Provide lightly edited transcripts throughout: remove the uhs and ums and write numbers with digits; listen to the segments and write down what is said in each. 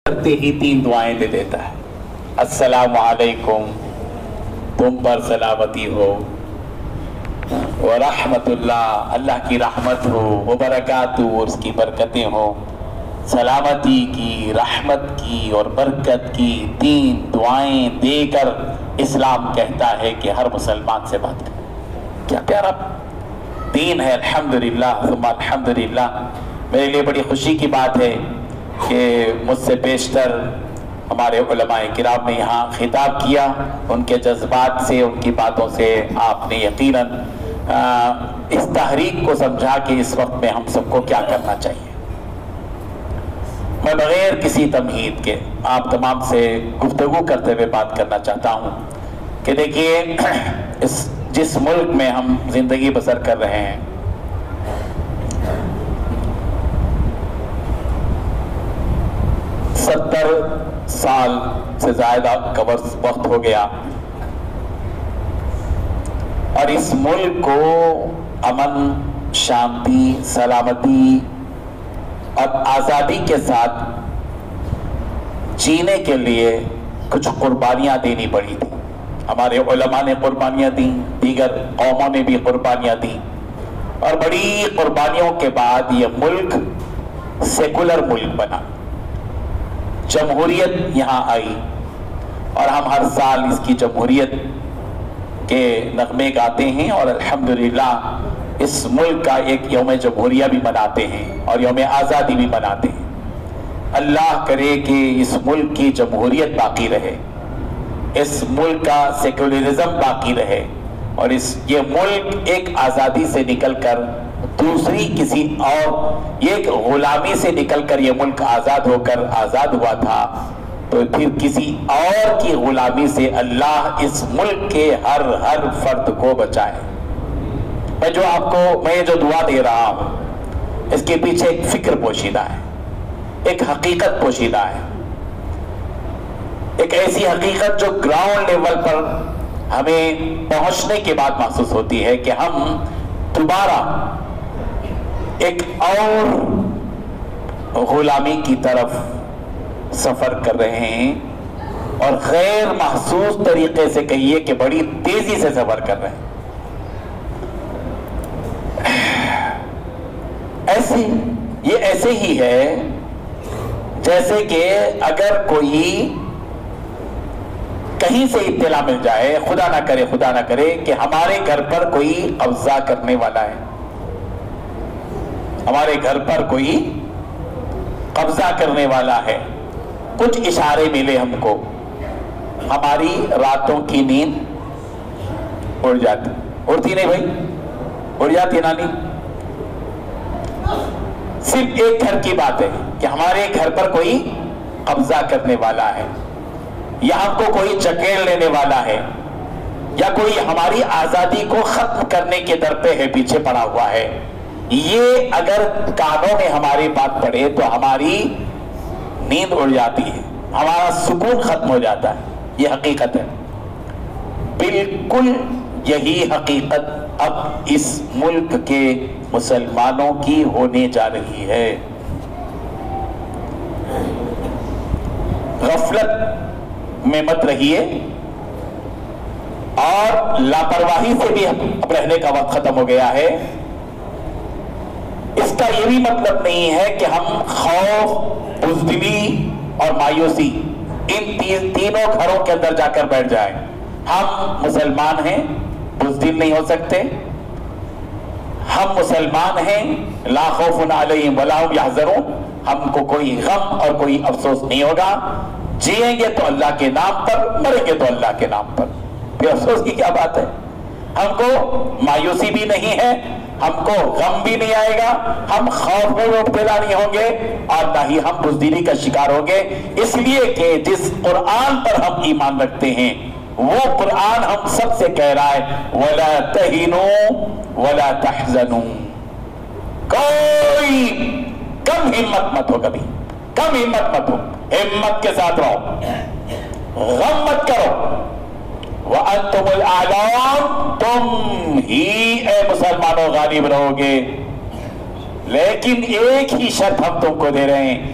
کرتے ہی 3 دعائیں دے دیتا ہے. السلام علیکم، تم پر سلامتی ہو، ورحمت اللہ، اللہ کی رحمت ہو، وبرکاتہ، اس کی برکتیں ہوں. سلامتی کی، رحمت کی اور برکت کی 3 دعائیں دے کر اسلام کہتا ہے کہ ہر مسلمان سے بات کرے. کیا پیارا دین ہے. الحمدللہ ثم الحمدللہ. میرے لیے بڑی خوشی کی بات ہے کہ مجھ سے بیشتر ہمارے علماء کرام نے یہاں خطاب کیا. ان کے جذبات سے، ان کی باتوں سے آپ نے یقیناً اس تحریک کو سمجھا کہ اس وقت میں ہم سب کو کیا کرنا چاہیے. میں بغیر کسی تمہید کے آپ تمام سے گفتگو کرتے ہوئے بات کرنا چاہتا ہوں کہ دیکھیے، جس ملک میں ہم زندگی بسر کر رہے ہیں، ستر سال سے زیادہ کا وقت ہو گیا، اور اس ملک کو امن، شانتی، سلامتی اور آزادی کے ساتھ جینے کے لیے کچھ قربانیاں دینی پڑی تھی. ہمارے علماء نے قربانیاں دیں، دیگر قوموں نے بھی قربانیاں دیں، اور بڑی قربانیوں کے بعد یہ ملک سیکولر ملک بنا، جمہوریت یہاں آئی، اور ہم ہر سال اس کی جمہوریت کے نغمے گاتے ہیں، اور الحمدللہ اس ملک کا ایک یوم جمہوریہ بھی مناتے ہیں اور یوم آزادی بھی مناتے ہیں. اللہ کرے کہ اس ملک کی جمہوریت باقی رہے، اس ملک کا سیکولرزم باقی رہے، اور یہ ملک ایک آزادی سے نکل کر دوسری کسی اور، یہ ایک غلامی سے نکل کر یہ ملک آزاد ہو کر آزاد ہوا تھا، تو پھر کسی اور کی غلامی سے اللہ اس ملک کے ہر فرد کو بچائے. میں جو دعا دے رہا ہوں، اس کے پیچھے ایک فکر پوشیدہ ہے، ایک حقیقت پوشیدہ ہے، ایک ایسی حقیقت جو گراؤنڈ لیول پر ہمیں پہنچنے کے بعد محسوس ہوتی ہے کہ ہم دوبارہ ایک اور غلامی کی طرف سفر کر رہے ہیں، اور غیر محسوس طریقے سے کہیے کہ بڑی تیزی سے سفر کر رہے ہیں. یہ ایسے ہی ہے جیسے کہ اگر کوئی کہیں سے اطلاع مل جائے، خدا نہ کرے کہ ہمارے گھر پر کوئی قبضہ کرنے والا ہے، ہمارے گھر پر کوئی قبضہ کرنے والا ہے، کچھ اشارے ملے ہم کو، ہماری راتوں کی نیند اڑ جاتی. اڑتی نہیں بھائی؟ اڑ جاتی نانی. صرف ایک گھر کی بات ہے کہ ہمارے گھر پر کوئی قبضہ کرنے والا ہے، یا ہم کو کوئی جکیڑ لینے والا ہے، یا کوئی ہماری آزادی کو ختم کرنے کے در پہ ہے، پیچھے پڑا ہوا ہے. یہ اگر کانوں میں ہماری بات پڑے تو ہماری نیند اڑ جاتی ہے، ہمارا سکون ختم ہو جاتا ہے. یہ حقیقت ہے. بالکل یہی حقیقت اب اس ملک کے مسلمانوں کی ہونے جا رہی ہے. غفلت میں مت رہیے، اور لاپرواہی سے بھی اب رہنے کا وقت ختم ہو گیا ہے. اس کا یہ بھی مطلب نہیں ہے کہ ہم خوف، بزدلی اور مایوسی ان تینوں گھروں کے اندر جا کر بیٹھ جائیں. ہم مسلمان ہیں، بزدل نہیں ہو سکتے. ہم مسلمان ہیں، لا خوف علیہم ولا هم یحزنون. ہم کو کوئی غم اور کوئی افسوس نہیں ہوگا. جیئیں گے تو اللہ کے نام پر، مریں گے تو اللہ کے نام پر. پھر افسوس کی کیا بات ہے؟ ہم کو مایوسی بھی نہیں ہے، ہم کو غم بھی نہیں آئے گا، ہم خوف میں مبتلا نہیں ہوں گے، اور نہ ہی ہم بزدلی کا شکار ہوں گے. اس لیے کہ جس قرآن پر ہم ایمان رکھتے ہیں، وہ قرآن ہم سب سے کہہ رہا ہے وَلَا تَهِنُوا وَلَا تَحْزَنُوا. کوئی کم ہمت مت ہو، کبھی کم ہمت مت ہو، ہمت کے ساتھ رہو، غم مت کرو. وَأَنْتُمُ الْأَعْلَوْنَ، تم ہی اے مسلمانوں غالب رہو گے. لیکن ایک ہی شرط ہم تم کو دے رہے ہیں،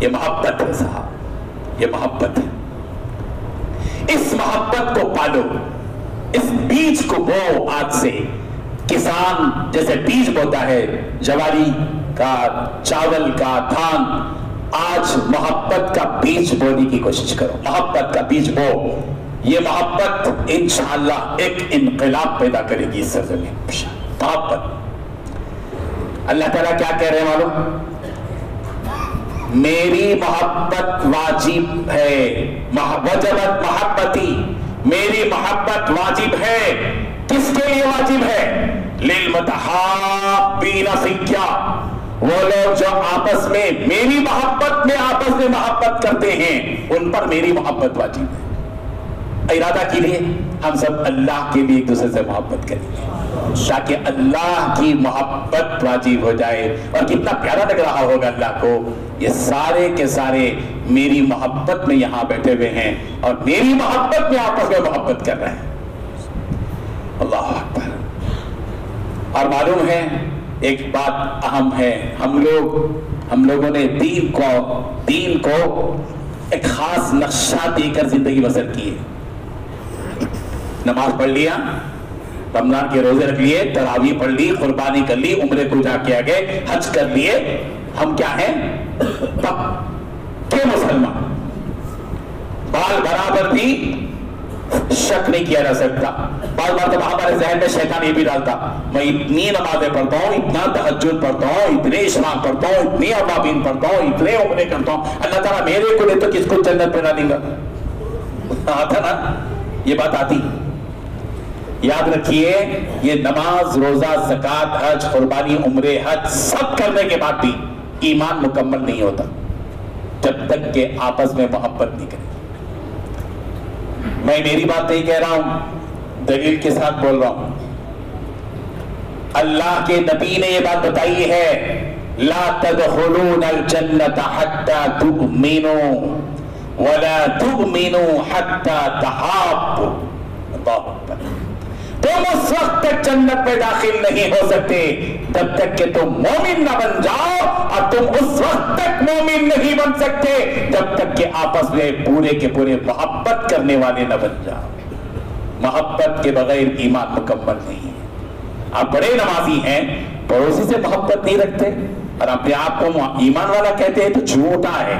یہ محبت ہے صاحب, یہ محبت ہے. اس محبت کو پالو, اس بیج کو بو آج سے. کسان جیسے بیج بوتا ہے جواری کا, چاول کا, دھان, آج محبت کا بیج بونے کی کوشش کرو, محبت کا بیج بو. یہ محبت انشاءاللہ ایک انقلاب پیدا کرے گی اس سرزمین پر. محبت. اللہ تعالیٰ کیا کہہ رہے ہیں معلوم؟ میری محبت واجب ہے, وجبت محبتی, میری محبت واجب ہے. کس کے لیے واجب ہے؟ للمتحابین فیّا, وہ لوگ جو آپس میں میری محبت میں آپس میں محبت کرتے ہیں ان پر میری محبت واجب ہے. ارادہ کیجیے ہم سب اللہ کے لیے ایک دوسرے سے محبت کریں گے تاکہ اللہ کی محبت واجب ہو جائے. اور کتنا پیارا لگ رہا ہوگا اللہ کو, یہ سارے کے سارے میری محبت میں یہاں بیٹھے ہوئے ہیں اور میری محبت میں آپس میں محبت کر رہے ہیں. اللہ اکبر. اور معلوم ہے ایک بات اہم ہے, ہم لوگوں نے دین کو ایک خاص نقشہ دے کر زندگی بسر کی ہے. نماز پڑھ لیا, رمضان کے روزے رکھ لیے, تراویح پڑھ لی, قربانی کر لی, عمرے کو جا کے آگے, حج کر لیے. ہم کیا ہیں؟ پکے مسلمان. بال برابر بھی شک نہیں کیا جا سکتا. بعض مرتبہ ہمارے ذہن میں شیطان یہ بھی ڈالتا, میں اتنی نمازیں پڑھتا ہوں, اتنا تہجد پڑھتا ہوں, اتنے اشراق پڑھتا ہوں, اتنی اوابین پڑھتا ہوں, اتنے عمرے کرتا ہوں, اللہ تعالیٰ میرے کو دے تو کس کو جنت میں ڈالیں گا؟ آتا نا, یہ بات آتی. یاد رکھیے یہ نماز, روزہ, زکوٰۃ, حج, قربانی, عمرے, حج سب کرنے کے بعد بھی ایمان مکمل نہیں ہوتا جب تک کہ آپس میں محبت نہیں کرے. میں میری بات نہیں کہہ رہا ہوں, دلیل کے ساتھ بول رہا ہوں. اللہ کے نبی نے یہ بات بتائی ہے, لا تدخلون الجنت حتی تؤمنوا ولا تؤمنوا حتی تحابوا. اللہ اکبر. تم اس وقت تک جنت میں داخل نہیں ہو سکتے جب تک کہ تم مومن نہ بن جاؤ, اور تم اس وقت تک مومن نہیں بن سکتے جب تک کہ آپس میں پورے کے پورے محبت کرنے والے نہ بن جاؤ. محبت کے بغیر ایمان مکمل نہیں ہے. آپ بڑے نمازی ہیں, پڑوسی سے محبت نہیں رکھتے اور اپنے آپ کو ایمان والا کہتے ہیں تو جھوٹا ہے.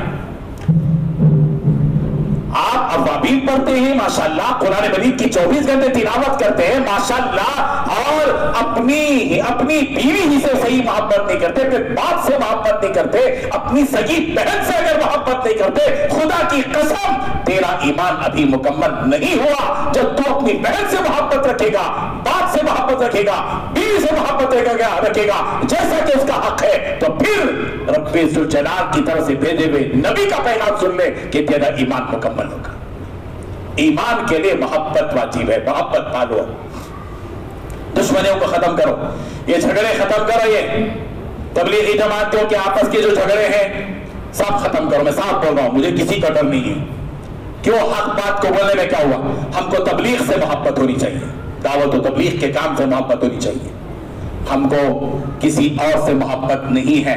آپ اوابین پڑھتے ہیں ماشاءاللہ, قرآن مجید کی 24 گھنٹے تلاوت کرتے ہیں ماشاءاللہ, اور اپنی بیوی ہی سے صحیح محبت نہیں کرتے, پھر باپ سے محبت نہیں کرتے, اپنی سگی بہن سے اگر محبت نہیں کرتے, خدا کی قسم تیرا ایمان ابھی مکمل نہیں ہوا. جب تو اپنی بہن سے محبت رکھے گا, باپ سے محبت رکھے گا, بیوی سے محبت رکھے گا جیسا کہ اس کا حق ہے, تو پھر رب ذوالجلال کی طرف سے بھیجے ہوئے نبی کا پیغام سن لے کہ تیرا ایمان مکمل ہوگا. ایمان کے لیے محبت واجب ہے. محبت پالو, دشمنیوں کو ختم کرو, یہ جھگڑے ختم کرو, یہ تبلیغی جماعتوں کے آپس کے جو جھگڑے ہیں سب ختم کرو. میں صاف بول رہا ہوں, مجھے کسی کا ڈر نہیں ہے. کیوں؟ حق بات کو بولنے میں کیا ہوا؟ ہم کو تبلیغ سے محبت ہونی چاہیے, دعوت و تبلیغ کے کام سے محبت ہونی چاہیے. ہم کو کسی اور سے محبت نہیں ہے.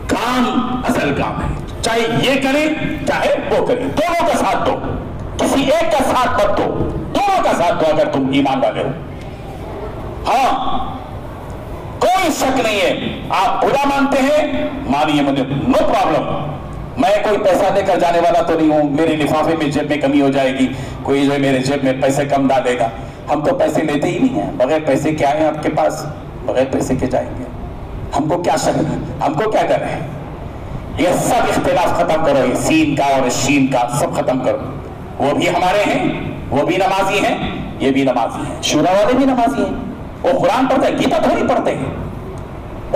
کام اصل کام ہے, چاہے یہ کریں چاہے وہ کریں, دونوں کا ساتھ دو, کسی ایک کا ساتھ مت دو, دونوں کا ساتھ دو اگر تم ایمان والے ہو. ہاں کوئی شک نہیں ہے, آپ برا مانتے ہیں مانیے, مجھے نو پرابلم. میں کوئی پیسہ لے کر جانے والا تو نہیں ہوں, میرے لفافے میں جیب میں کمی ہو جائے گی, کوئی جو میرے جیب میں پیسے کم ڈالے گا. ہم تو پیسے لیتے ہی نہیں ہیں, بغیر پیسے کے آئے ہیں آپ کے پاس, بغیر پیسے کے جائیں گے. ہم کو کیا شک ہے, ہم کو کیا ڈر ہے؟ یہ سب اختلاف ختم کرو, یہ سین کا اور شین کا سب ختم کرو. وہ بھی ہمارے ہیں, وہ بھی نمازی ہیں, یہ بھی نمازی ہیں, شورا والے بھی نمازی ہیں, وہ قرآن پڑھتے ہیں, گیتا تھوڑی پڑھتے ہیں.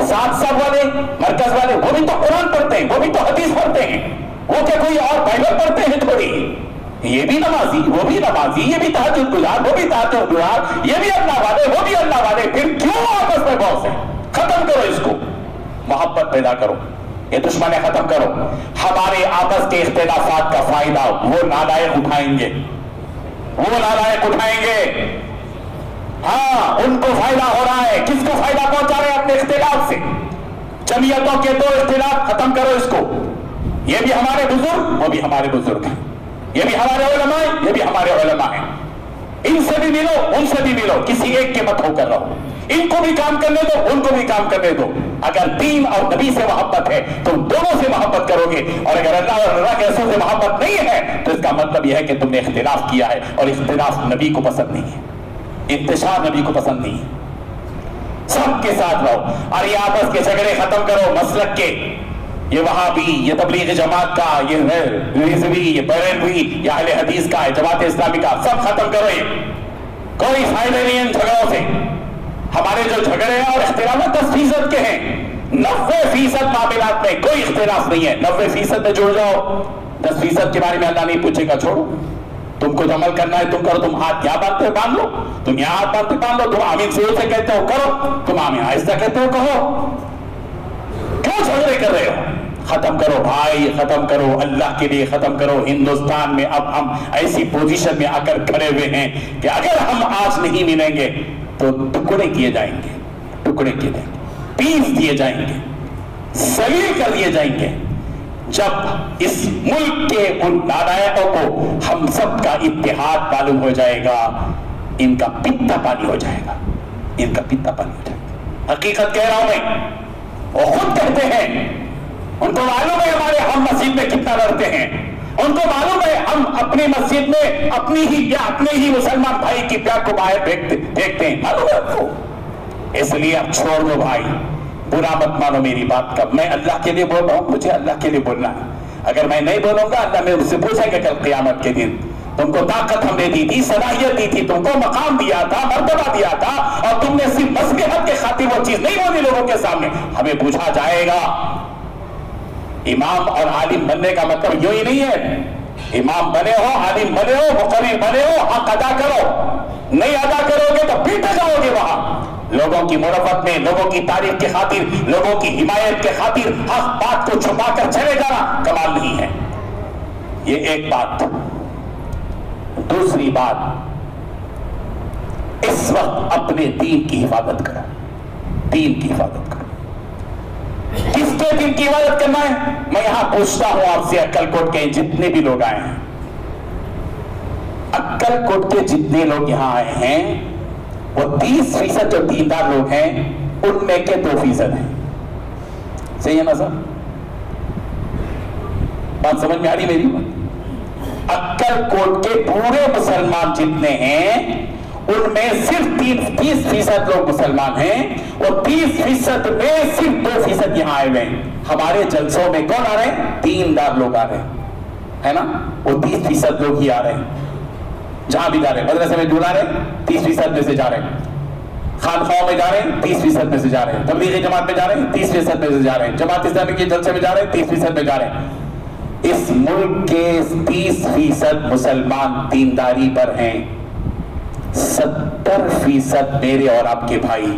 ساتھ سب والے, مرکز والے, وہ بھی تو قرآن پڑھتے ہیں, وہ بھی تو حدیث پڑھتے ہیں, وہ کیا کوئی اور بائبل پڑھتے ہیں تھوڑی. یہ بھی نمازی, وہ بھی نمازی, یہ بھی تہجد گزار, وہ بھی تہجد گزار, یہ بھی اللہ والے, وہ بھی اللہ والے. پھر کیوں آپس میں بہت سے؟ ختم کرو اس کو, محبت پیدا کرو, یہ دشمنیں ختم کرو. ہمارے آپس کے اختلافات کا فائدہ وہ نالائق اٹھائیں گے, وہ نالائق اٹھائیں گے. ہاں ان کو فائدہ ہو رہا ہے. کس کو فائدہ پہنچا رہے ہیں اپنے اختلاف سے؟ جمعیتوں کے دو اختلاف ختم کرو اس کو. یہ بھی ہمارے بزرگ، وہ بھی ہمارے بزرگ ہیں، یہ بھی ہمارے علماء، یہ بھی ہمارے علماء ہیں، ان سے بھی ملو ان سے بھی ملو، کسی ایک کے مت ہو کر رہو، ان کو بھی کام کرنے دو ان کو بھی کام کرنے دو۔ اگر دین اور نبی سے محبت ہے تو دونوں سے محبت کرو گے، اور اگر اللہ اور اللہ کے رسول سے محبت نہیں ہے تو اس کا مطلب یہ ہے کہ تم نے اختلاف کیا ہے، اور اختلاف نبی کو پسند نہیں ہے، انتشار نبی کو پسند نہیں ہے۔ سب کے ساتھ رہو، اور یہ آپس کے جھگڑے ختم کرو مسلک کے، یہ وہابی، یہ تبلیغ جماعت کا، یہ رضوی، یہ بریلوی، یہ اہل حدیث کا، جماعت اسلامی کا، سب ختم کرو، یہ کوئی فائدہ نہیں ہے ان جھگڑوں سے۔ ہمارے جو جھگڑے ہیں اور اختلافات 10% کے ہیں، 90% معاملات میں کوئی اختلاف نہیں ہے، 90% میں جڑ جاؤ، 10% کے بارے میں اللہ نہیں پوچھے گا، چھوڑو، تم کو عمل کرنا ہے تم کرو، تم ہاتھ یہاں باندھتے ہو باندھ لو، تم یہاں ہاتھ باندھتے باندھ لو، تم آمین سے سے کہتے ہو کرو، تم آمین آہستہ کہتے ہو کہو، کیوں جھگڑے کر رہے ہو؟ ختم کرو بھائی، ختم کرو، اللہ کے لیے ختم کرو۔ ہندوستان میں اب ہم ایسی پوزیشن میں آ کر کھڑے ہوئے ہیں کہ اگر ہم آج نہیں ملیں گے تو ٹکڑے کیے جائیں گے، ٹکڑے کیے جائیں گے، پیس دیے جائیں گے، ذلیل کر دیے جائیں گے۔ جب اس ملک کے ان نالائقوں کو ہم سب کا اتحاد معلوم ہو جائے گا، ان کا پتا پانی ہو جائے گا، ان کا پتا پانی ہو جائے گا۔ حقیقت کہہ رہا ہوں میں، وہ خود کہتے ہیں، ان کو معلوم ہے ہمارے ہم مسجد میں کتنا لڑتے ہیں، ان کو معلوم ہے ہم اپنی مسجد میں اپنی ہی مسلمان بھائی کی پیار کو باہر پھینکتے ہیں، معلوم ہے آپ کو۔ اس لیے اب چھوڑ دو بھائی، برا مت مانو میری بات کا، میں اللہ کے لیے بول رہا ہوں، مجھے اللہ کے لیے بولنا ہے، اگر میں نہیں بولوں گا اللہ مجھ سے پوچھے گا کل قیامت کے دن، تم کو طاقت ہم نے دی تھی، صلاحیت دی تھی، تم کو مقام دیا تھا، مرتبہ دیا تھا، اور تم نے صرف مصلحت کے خاطر وہ چیز نہیں بولی لوگوں کے سامنے، ہمیں پوچھا جائے گا۔ امام اور عالم بننے کا مطلب یوں ہی نہیں ہے، امام بنے ہو، عالم بنے ہو، مقرر بنے ہو، حق ادا کرو، نہیں ادا کرو گے تو پیٹے جاؤ گے وہاں، لوگوں کی مرفت میں، لوگوں کی تعریف کے خاطر، لوگوں کی حمایت کے خاطر حق بات کو چھپا کر چلے جانا کمال نہیں ہے۔ یہ ایک بات۔ دوسری بات، اس وقت اپنے دین کی حفاظت کرو، دین کی حفاظت کرو۔ کس کے دین کی حفاظت کرنا ہے؟ میں یہاں پوچھتا ہوں آپ سے، عقل کوٹ کے جتنے بھی لوگ آئے ہیں، عقل کوٹ کے جتنے لوگ یہاں آئے ہیں، وہ 30% جو دیندار لوگ ہیں ان میں کے 2% ہیں، صحیح ہے نا سر؟ بات سمجھ میں آ رہی میری بات؟ عقل کوٹ کے پورے مسلمان جتنے ہیں ان میں صرف 30% لوگ مسلمان ہیں، اور 30% میں صرف 2% یہاں آئے ہوئے ہیں۔ ہمارے جلسوں میں کون آ رہے ہیں؟ دیندار لوگ آ رہے ہیں، ہے نا؟ وہ 30% لوگ ہی آ رہے ہیں، جہاں بھی جا رہے ہیں، مدرسے میں جو جا رہے ہیں 30% میں سے جا رہے ہیں، خانقاہوں میں جا رہے ہیں 30% میں سے جا رہے ہیں، تبلیغی جماعت میں جا رہے ہیں 30% میں سے جا رہے ہیں، جماعت اسلامی کے جلسے میں جا رہے ہیں 30% میں جا رہے ہیں۔ اس ملک کے 30% مسلمان دینداری پر ہیں، 70% میرے اور آپ کے بھائی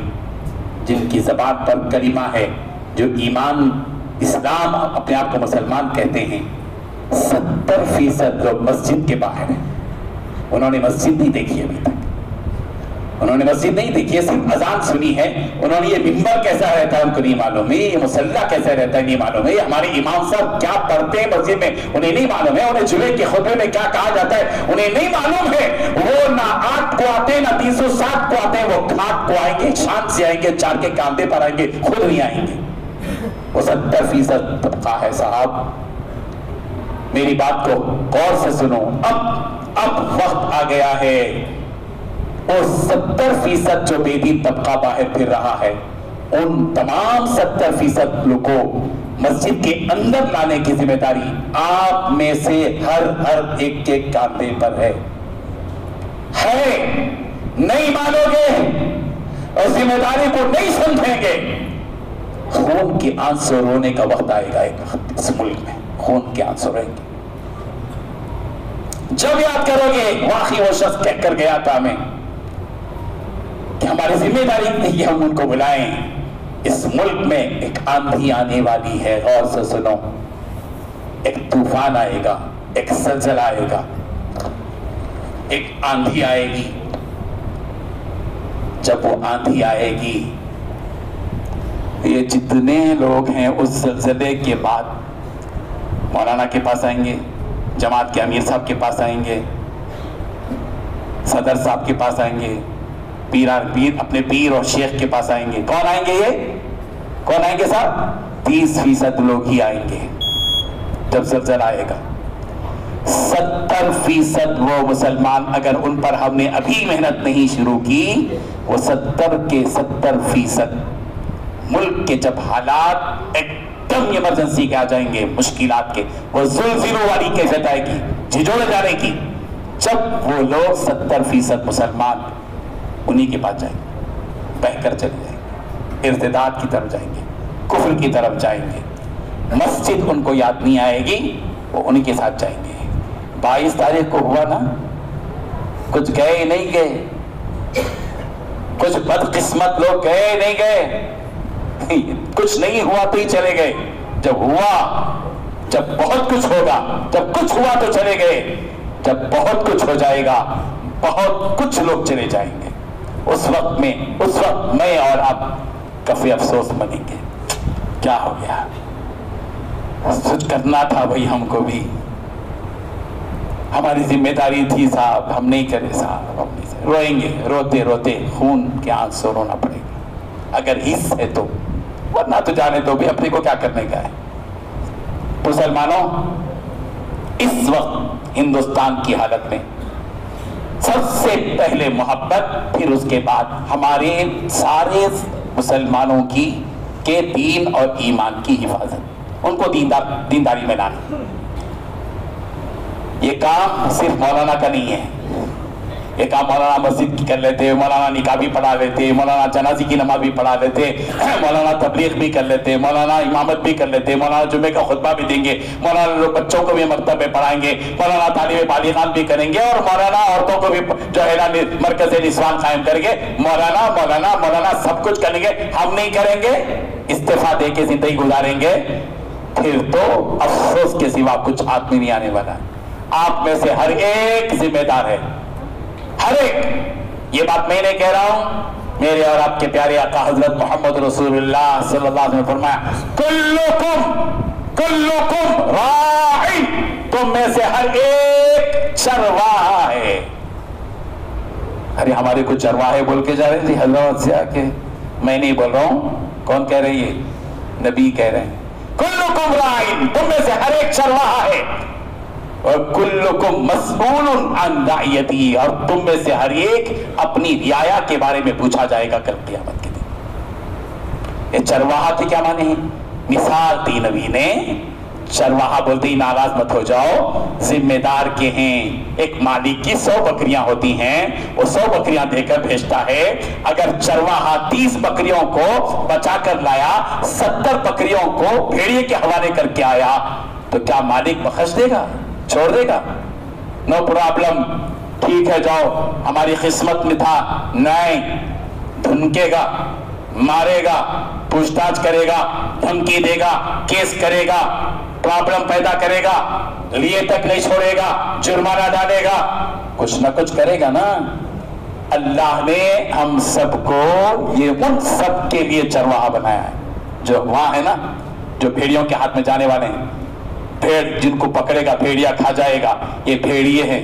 جن کی زبان پر کلمہ ہے، جو ایمان اسلام اپنے آپ کو مسلمان کہتے ہیں، 70% لوگ مسجد کے باہر ہیں، انہوں نے مسجد نہیں دیکھی ابھی تک، انہوں نے مسجد نہیں دیکھی ہے، صرف اذان سنی ہے، انہوں نے یہ منبر کیسا رہتا ہے ان کو نہیں معلوم ہے، یہ مصلی کیسا رہتا ہے نہیں معلوم ہے، ہمارے امام صاحب کیا پڑھتے ہیں مسجد میں انہیں نہیں معلوم ہے، انہیں جمعے کے خطبے میں کیا کہا جاتا ہے انہیں نہیں معلوم ہے، وہ نہ 8 کو آتے ہیں نہ 307 کو آتے ہیں، وہ کھاٹ کو آئیں گے، شان سے آئیں گے، 4 کے کاندھے پر آئیں گے، خود نہیں آئیں گے، وہ 70% طبقہ ہے صاحب۔ میری بات کو غور سے سنو، اب وقت آ گیا ہے، اور 70% جو بے دین طبقہ باہر پھر رہا ہے، ان تمام 70% لوگوں کو مسجد کے اندر لانے کی ذمہ داری آپ میں سے ہر ایک کے کاندھے پر ہے۔ نہیں مانو گے اور ذمہ داری کو نہیں سمجھیں گے، خون کے آنسو رونے کا وقت آئے گا ایک وقت، اس ملک میں خون کے آنسو رہیں گے۔ جب یاد کرو گے واقعی وہ شخص کہہ کر گیا تھا ہمیں کہ ہماری ذمہ داری نہیں کہ ہم ان کو بلائیں، اس ملک میں ایک آندھی آنے والی ہے، غور سے سنو، ایک طوفان آئے گا، ایک زلزلہ آئے گا، ایک آندھی آئے گی۔ جب وہ آندھی آئے گی، یہ جتنے لوگ ہیں اس زلزلے کے بعد مولانا کے پاس آئیں گے, جماعت کے امیر صاحب کے پاس آئیں گے, صدر صاحب کے پاس آئیں گے, پیر اپنے پیر اور شیخ کے پاس آئیں گے. کون آئیں گے؟ یہ کون آئیں گے صاحب؟ 30% لوگ ہی آئیں گے جب زلزلہ آئے گا. 70% وہ مسلمان, اگر ان پر ہم نے ابھی محنت نہیں شروع کی, وہ 70 کے 70% ملک کے جب حالات ایک دم ایمرجنسی کے آ جائیں گے, مشکلات کے, وہ زلزلوں والی کیفیت آئے گی, جھجھوڑے جانے کی, جب وہ لوگ 70% مسلمان انہی کے پاس جائیں گے, بہہ کر چلے جائیں گے, ارتداد کی طرف جائیں گے, کفر کی طرف جائیں گے, مسجد ان کو یاد نہیں آئے گی, وہ انہی کے ساتھ جائیں گے. 22 تاریخ کو ہوا نا, کچھ گئے نہیں گئے, کچھ بدقسمت لوگ گئے نہیں گئے, کچھ نہیں ہوا تو ہی چلے گئے. جب ہوا, جب بہت کچھ ہوگا, جب کچھ ہوا تو چلے گئے, جب بہت کچھ ہو جائے گا بہت کچھ لوگ چلے جائیں گے. اس وقت میں اور آپ کفی افسوس بنیں گے, کیا ہو گیا, سچ کرنا تھا بھائی, ہم کو بھی ہماری ذمہ داری تھی صاحب, ہم نہیں کرے صاحب, ہم نہیں کرے. روئیں گے, روتے روتے خون کے آنسو رونا پڑے گا اگر حص ہے تو, ورنہ تو جانے دو بھی, اپنے کو کیا کرنے کا ہے. مسلمانوں, اس وقت ہندوستان کی حالت میں سب سے پہلے محبت, پھر اس کے بعد ہمارے سارے مسلمانوں کے دین اور ایمان کی حفاظت, ان کو دینداری میں لانا. یہ کام صرف مولانا کا نہیں ہے, یہ کام مولانا مسجد کی کر لیتے, مولانا نکاح بھی پڑھا لیتے, مولانا جنازی کی نماز بھی پڑھا لیتے, مولانا تبلیغ بھی کر لیتے, مولانا امامت بھی کر لیتے, مولانا جمعے کا خطبہ بھی دیں گے, مولانا لوگ بچوں کو بھی مکتب میں پڑھائیں گے, مولانا تعلیم بالغان بھی کریں گے, اور مولانا عورتوں کو بھی جو ہے مرکز نسوان قائم کریں گے. مولانا سب کچھ کریں گے. ہم نہیں کریں گے, استعفیٰ دے کے زندگی گزاریں گے, پھر تو افسوس کے سوا کچھ ہاتھ میں نہیں آنے والا. آپ میں سے ہر ایک ذمہ دار ہے, ہر ایک. یہ بات میں نہیں کہہ رہا ہوں, میرے اور آپ کے پیارے آقا حضرت محمد رسول اللہ صلی اللہ علیہ وسلم نے فرمایا, کلکم راعی, تم میں سے ہر ایک چرواہا ہے. ارے ہمارے کو چرواہے بول کے جا رہے تھے حضرت سے آ کے, میں نہیں بول رہا ہوں, کون کہہ رہی ہے؟ نبی کہہ رہے ہیں. کلکم راعی, تم میں سے ہر ایک چرواہا ہے, اور کلکم مسئول عن رعیتی, اور تم میں سے ہر ایک اپنی رعایا کے بارے میں پوچھا جائے گا کل قیامت کے دن. یہ چرواہا کے کیا معنی ہیں؟ مثال دی نبی نے. چرواہا بولتے ہی ناراض مت ہو جاؤ, ذمہ دار کے ہیں. ایک مالک کی 100 بکریاں ہوتی ہیں, وہ 100 بکریاں دے کر بھیجتا ہے. اگر چرواہا 30 بکریوں کو بچا کر لایا, 70 بکریوں کو بھیڑیے کے حوالے کر کے آیا, تو کیا مالک بخش دے گا, چھوڑ دے گا؟ نو پرابلم, ٹھیک ہے جاؤ, ہماری قسمت میں تھا. نہیں, دھمکے گا, مارے گا, پوچھ تاچھ کرے گا, دھمکی دے گا, کیس کرے گا, پرابلم پیدا کرے گا, لیے تک نہیں چھوڑے گا, جرمانہ ڈالے گا, کچھ نہ کچھ کرے گا نا. اللہ نے ہم سب کو یہ ان سب کے لیے چرواہا بنایا ہے جو وہاں ہے نا, جو بھیڑیوں کے ہاتھ میں جانے والے ہیں. بھیڑ جن کو پکڑے گا بھیڑیا کھا جائے گا, یہ بھیڑیے ہیں.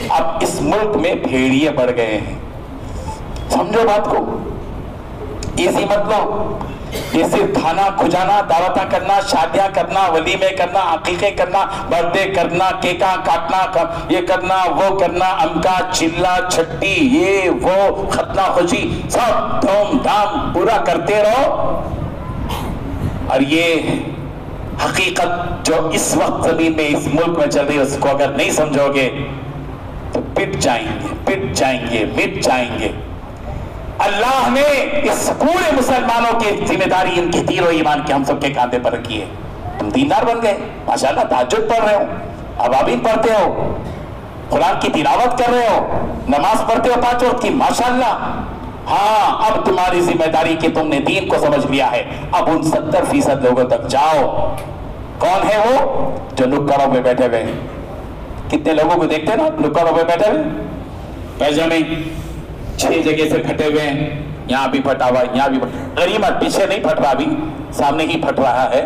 اب اس ملک میں بھیڑیے بڑھ گئے ہیں, سمجھو بات کو, ایزی مت لو. یہ صرف کھانا کھجانا, دعوتاں کرنا, شادیاں کرنا, ولیمے کرنا, عقیقے کرنا, برتھڈے کرنا, کیکاں کاٹنا, یہ کرنا, وہ کرنا, امکا چلا چھٹی, یہ وہ ختنہ خوشی, سب دھوم دھام پورا کرتے رہو. اور یہ حقیقت جو اس وقت زمین میں اس ملک میں چل رہی ہے, اس کو اگر نہیں سمجھو گے تو پٹ جائیں گے. اللہ نے اس پورے مسلمانوں کی ذمہ داری ان کی دین و ایمان کے ہم سب کے کاندھے پر رکھی ہے. تم دیندار بن گئے, ماشاءاللہ, تہجد پڑھ رہے ہو, اوابین پڑھتے ہو, قرآن کی تلاوت کر رہے ہو, نماز پڑھتے ہو 5 وقت کی, ماشاءاللہ. ہاں, اب تمہاری ذمہ داری کہ تم نے دین کو سمجھ لیا ہے. اب ان 70% لوگوں تک جاؤ. کون ہے وہ جو نکڑوں پہ بیٹھے ہوئے ہیں؟ کتنے لوگوں کو دیکھتے ہیں نا نکڑوں پہ بیٹھے ہوئے, پیجامے 6 جگہ سے پھٹے ہوئے ہیں, یہاں بھی پھٹا ہوا, یہاں بھی غنیمت, پیچھے نہیں پھٹ رہا, ابھی سامنے ہی پھٹ رہا ہے.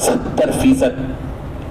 70%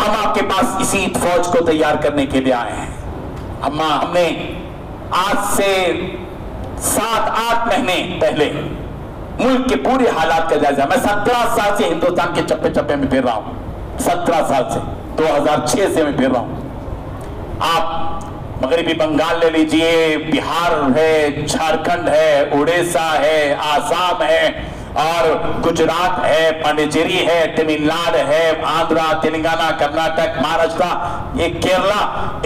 ہم آپ کے پاس اسی فوج کو تیار کرنے کے لیے آئے ہیں. ہم نے آج سے 7-8 مہینے پہلے ملک کے پورے حالات کا جائزہ، میں 17 سال سے ہندوستان کے چپے چپے میں پھر رہا ہوں، 17 سال سے، 2006 سے میں پھر رہا ہوں. آپ مغربی بنگال لے لیجئے، بہار ہے، جھارکھنڈ ہے، اڑیسہ ہے، آسام ہے، اور گجرات ہے، پانڈیچیری ہے، تمل ناڈو ہے، آندھرا، تلنگانہ، کرناٹک، مہاراشٹر، یہ کیرلا،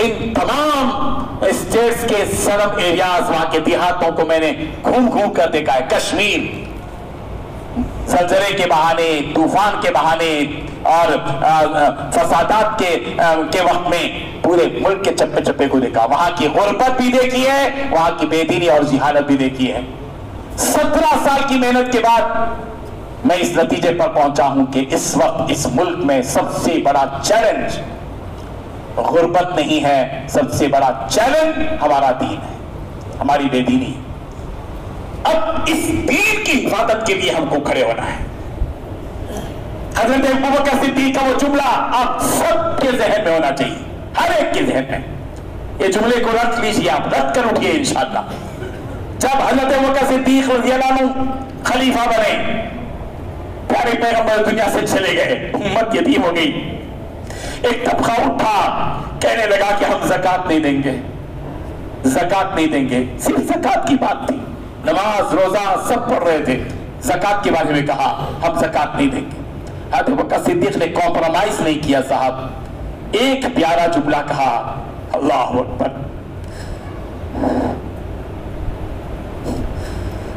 ان تمام اسٹیٹس کے سرم ایریاز، وہاں کے دیہاتوں کو میں نے گھوم کر دیکھا ہے. کشمیر زلزلے کے بہانے، طوفان کے بہانے اور فسادات کے وقت میں پورے ملک کے چپے چپے کو دیکھا. وہاں کی غربت بھی دیکھی ہے، وہاں کی بے دینی اور جہالت بھی دیکھی ہے. 17 سال کی محنت کے بعد میں اس نتیجے پر پہنچا ہوں کہ اس وقت اس ملک میں سب سے بڑا چیلنج غربت نہیں ہے، سب سے بڑا چیلنج ہمارا دین ہے، ہماری بے دینی ہے. اب اس دین کی حفاظت کے لیے ہم کو کھڑے ہونا ہے. حضرت ابوبکر صدیق کا وہ جملہ آپ سب کے ذہن میں ہونا چاہیے، ہر ایک کے ذہن میں. یہ جملے کو رٹ لیجیے، آپ رٹ کر اٹھیے انشاءاللہ. جب حضرت ابوبکر صدیق رضی اللہ عنہ خلیفہ بنے، پیارے پیغمبر دنیا سے چلے گئے، امت یتیم ہو گئی. ایک طبقہ اٹھا، کہنے لگا کہ ہم زکوٰۃ نہیں دیں گے، زکوٰۃ نہیں دیں گے. صرف زکوٰۃ کی بات تھی، نماز روزہ سب پڑھ رہے تھے، زکوٰۃ کے بارے میں کہا ہم زکوٰۃ نہیں دیں گے. حضرت ابوبکر صدیق نے کمپرومائز نہیں کیا صاحب، ایک پیارا جملہ کہا، اللہ اکبر.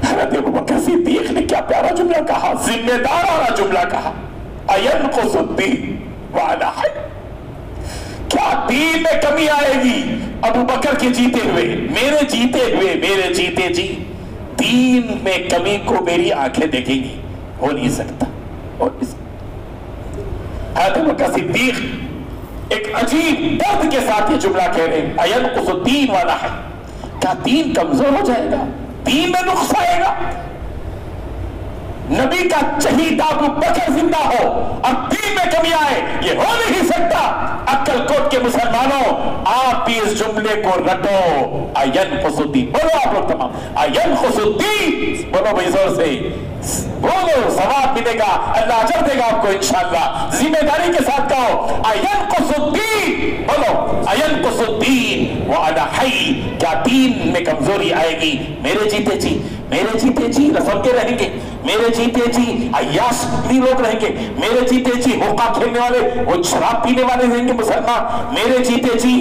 حضرت ابوبکر صدیق نے کیا پیارا جملہ کہا، ذمہ دارانہ جملہ کہا، اَيَنْقُصُ الدِّينُ وَأَنَا حَيٌّ. کیا دین میں کمی آئے گی ابوبکر کے جیتے ہوئے، میرے جیتے ہوئے، میرے جیتے جی دین میں کمی کو میری آنکھیں دیکھیں گی؟ ہو نہیں سکتا. حضرت ابوبکر صدیق ایک عجیب درد کے ساتھ یہ جملہ کہہ رہے ہیں، اَيَنْقُصُ الدِّينُ وَأَنَا حَيٌّ. کیا دین کمزور ہو جائے گا، دین میں نقص آئے گا؟ نبی کا چہیتا ابوبکر زندہ ہو اور دین میں کمی آئے، یہ ہو نہیں سکتا. عقل کوٹ کے مسلمانوں، آپ بھی اس جملے کو رٹو، اَيَنْقُصُ الدِّينُ. بولو آپ لوگ تمام، اَيَنْقُصُ الدِّينُ. بولو بھائی زور سے، بولو، ثواب ملے گا، اللہ اجر دے گا آپ کو انشاءاللہ. ذمہ داری کے ساتھ کہو، اَيَنْقُصُ الدِّينُ. بولو، اَيَنْقُصُ الدِّينُ وَأَنَا حَيٌّ. کیا دین میں کمزوری آئے گی میرے جیتے جی؟ میرے جیتے جی رسول رہیں گے، میرے جیتے جی عیاش بھی لوگ رہیں گے، میرے جیتے جی ہوقا کھیلنے والے، وہ شراب پینے والے رہیں گے مسلمان، میرے جیتے جی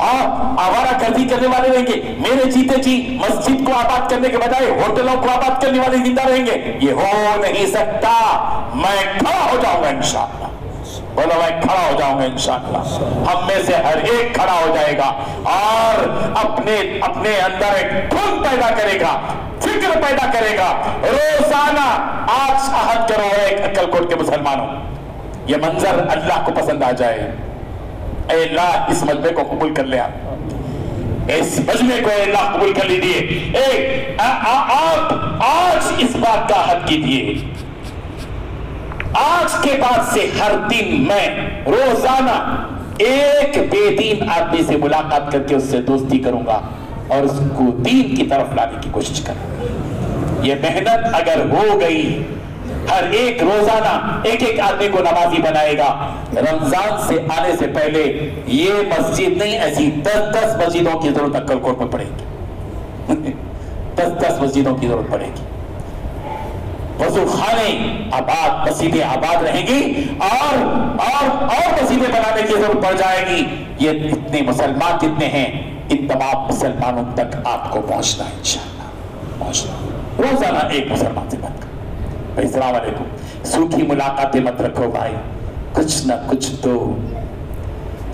آوارہ گردی کرنے والے رہیں گے، میرے جیتے جی مسجد کو آباد کرنے کے بجائے ہوٹلوں کو آباد کرنے والے زندہ رہیں گے. یہ ہو نہیں سکتا. میں کھڑا ہو جاؤں گا انشاءاللہ. بولو، میں کھڑا ہو جاؤں گا انشاءاللہ. ہم میں سے ہر ایک کھڑا ہو جائے گا اور اپنے اندر ایک دھن پیدا کرے گا، فکر پیدا کرے گا. روزانہ آج عہد کرو ایک عقل کوٹ کے مسلمانوں، یہ منظر اللہ کو پسند آ جائے. اے اللہ اس مجمع کو قبول کر لے، اس مجمع کو اے اللہ قبول کر لیجیے. آپ آج اس بات کا عہد کیجیے، آج کے بعد سے ہر دن میں روزانہ ایک بے دین آدمی سے ملاقات کر کے اس سے دوستی کروں گا اور اس کو دین کی طرف لانے کی کوشش کروں گا. یہ محنت اگر ہو گئی، ہر ایک روزانہ ایک آدمی کو نمازی بنائے گا. رمضان سے آنے سے پہلے یہ مسجد نہیں، ایسی 10 مسجدوں کی ضرورت عقل کوٹ میں پڑے گی. 10 مسجدوں کی ضرورت پڑے گی. وضو خانے آباد، مسجدیں آباد رہیں گی اور مسجدیں بنانے کی ضرورت پڑ جائے گی. یہ اتنے مسلمان جتنے ہیں، ان تمام مسلمانوں تک آپ کو پہنچنا ہے انشاءاللہ. پہنچنا روزانہ ایک مسلمان سے بات کرو. بھائی السلام علیکم. سوکھی ملاقاتیں مت رکھو بھائی، کچھ نہ کچھ تو.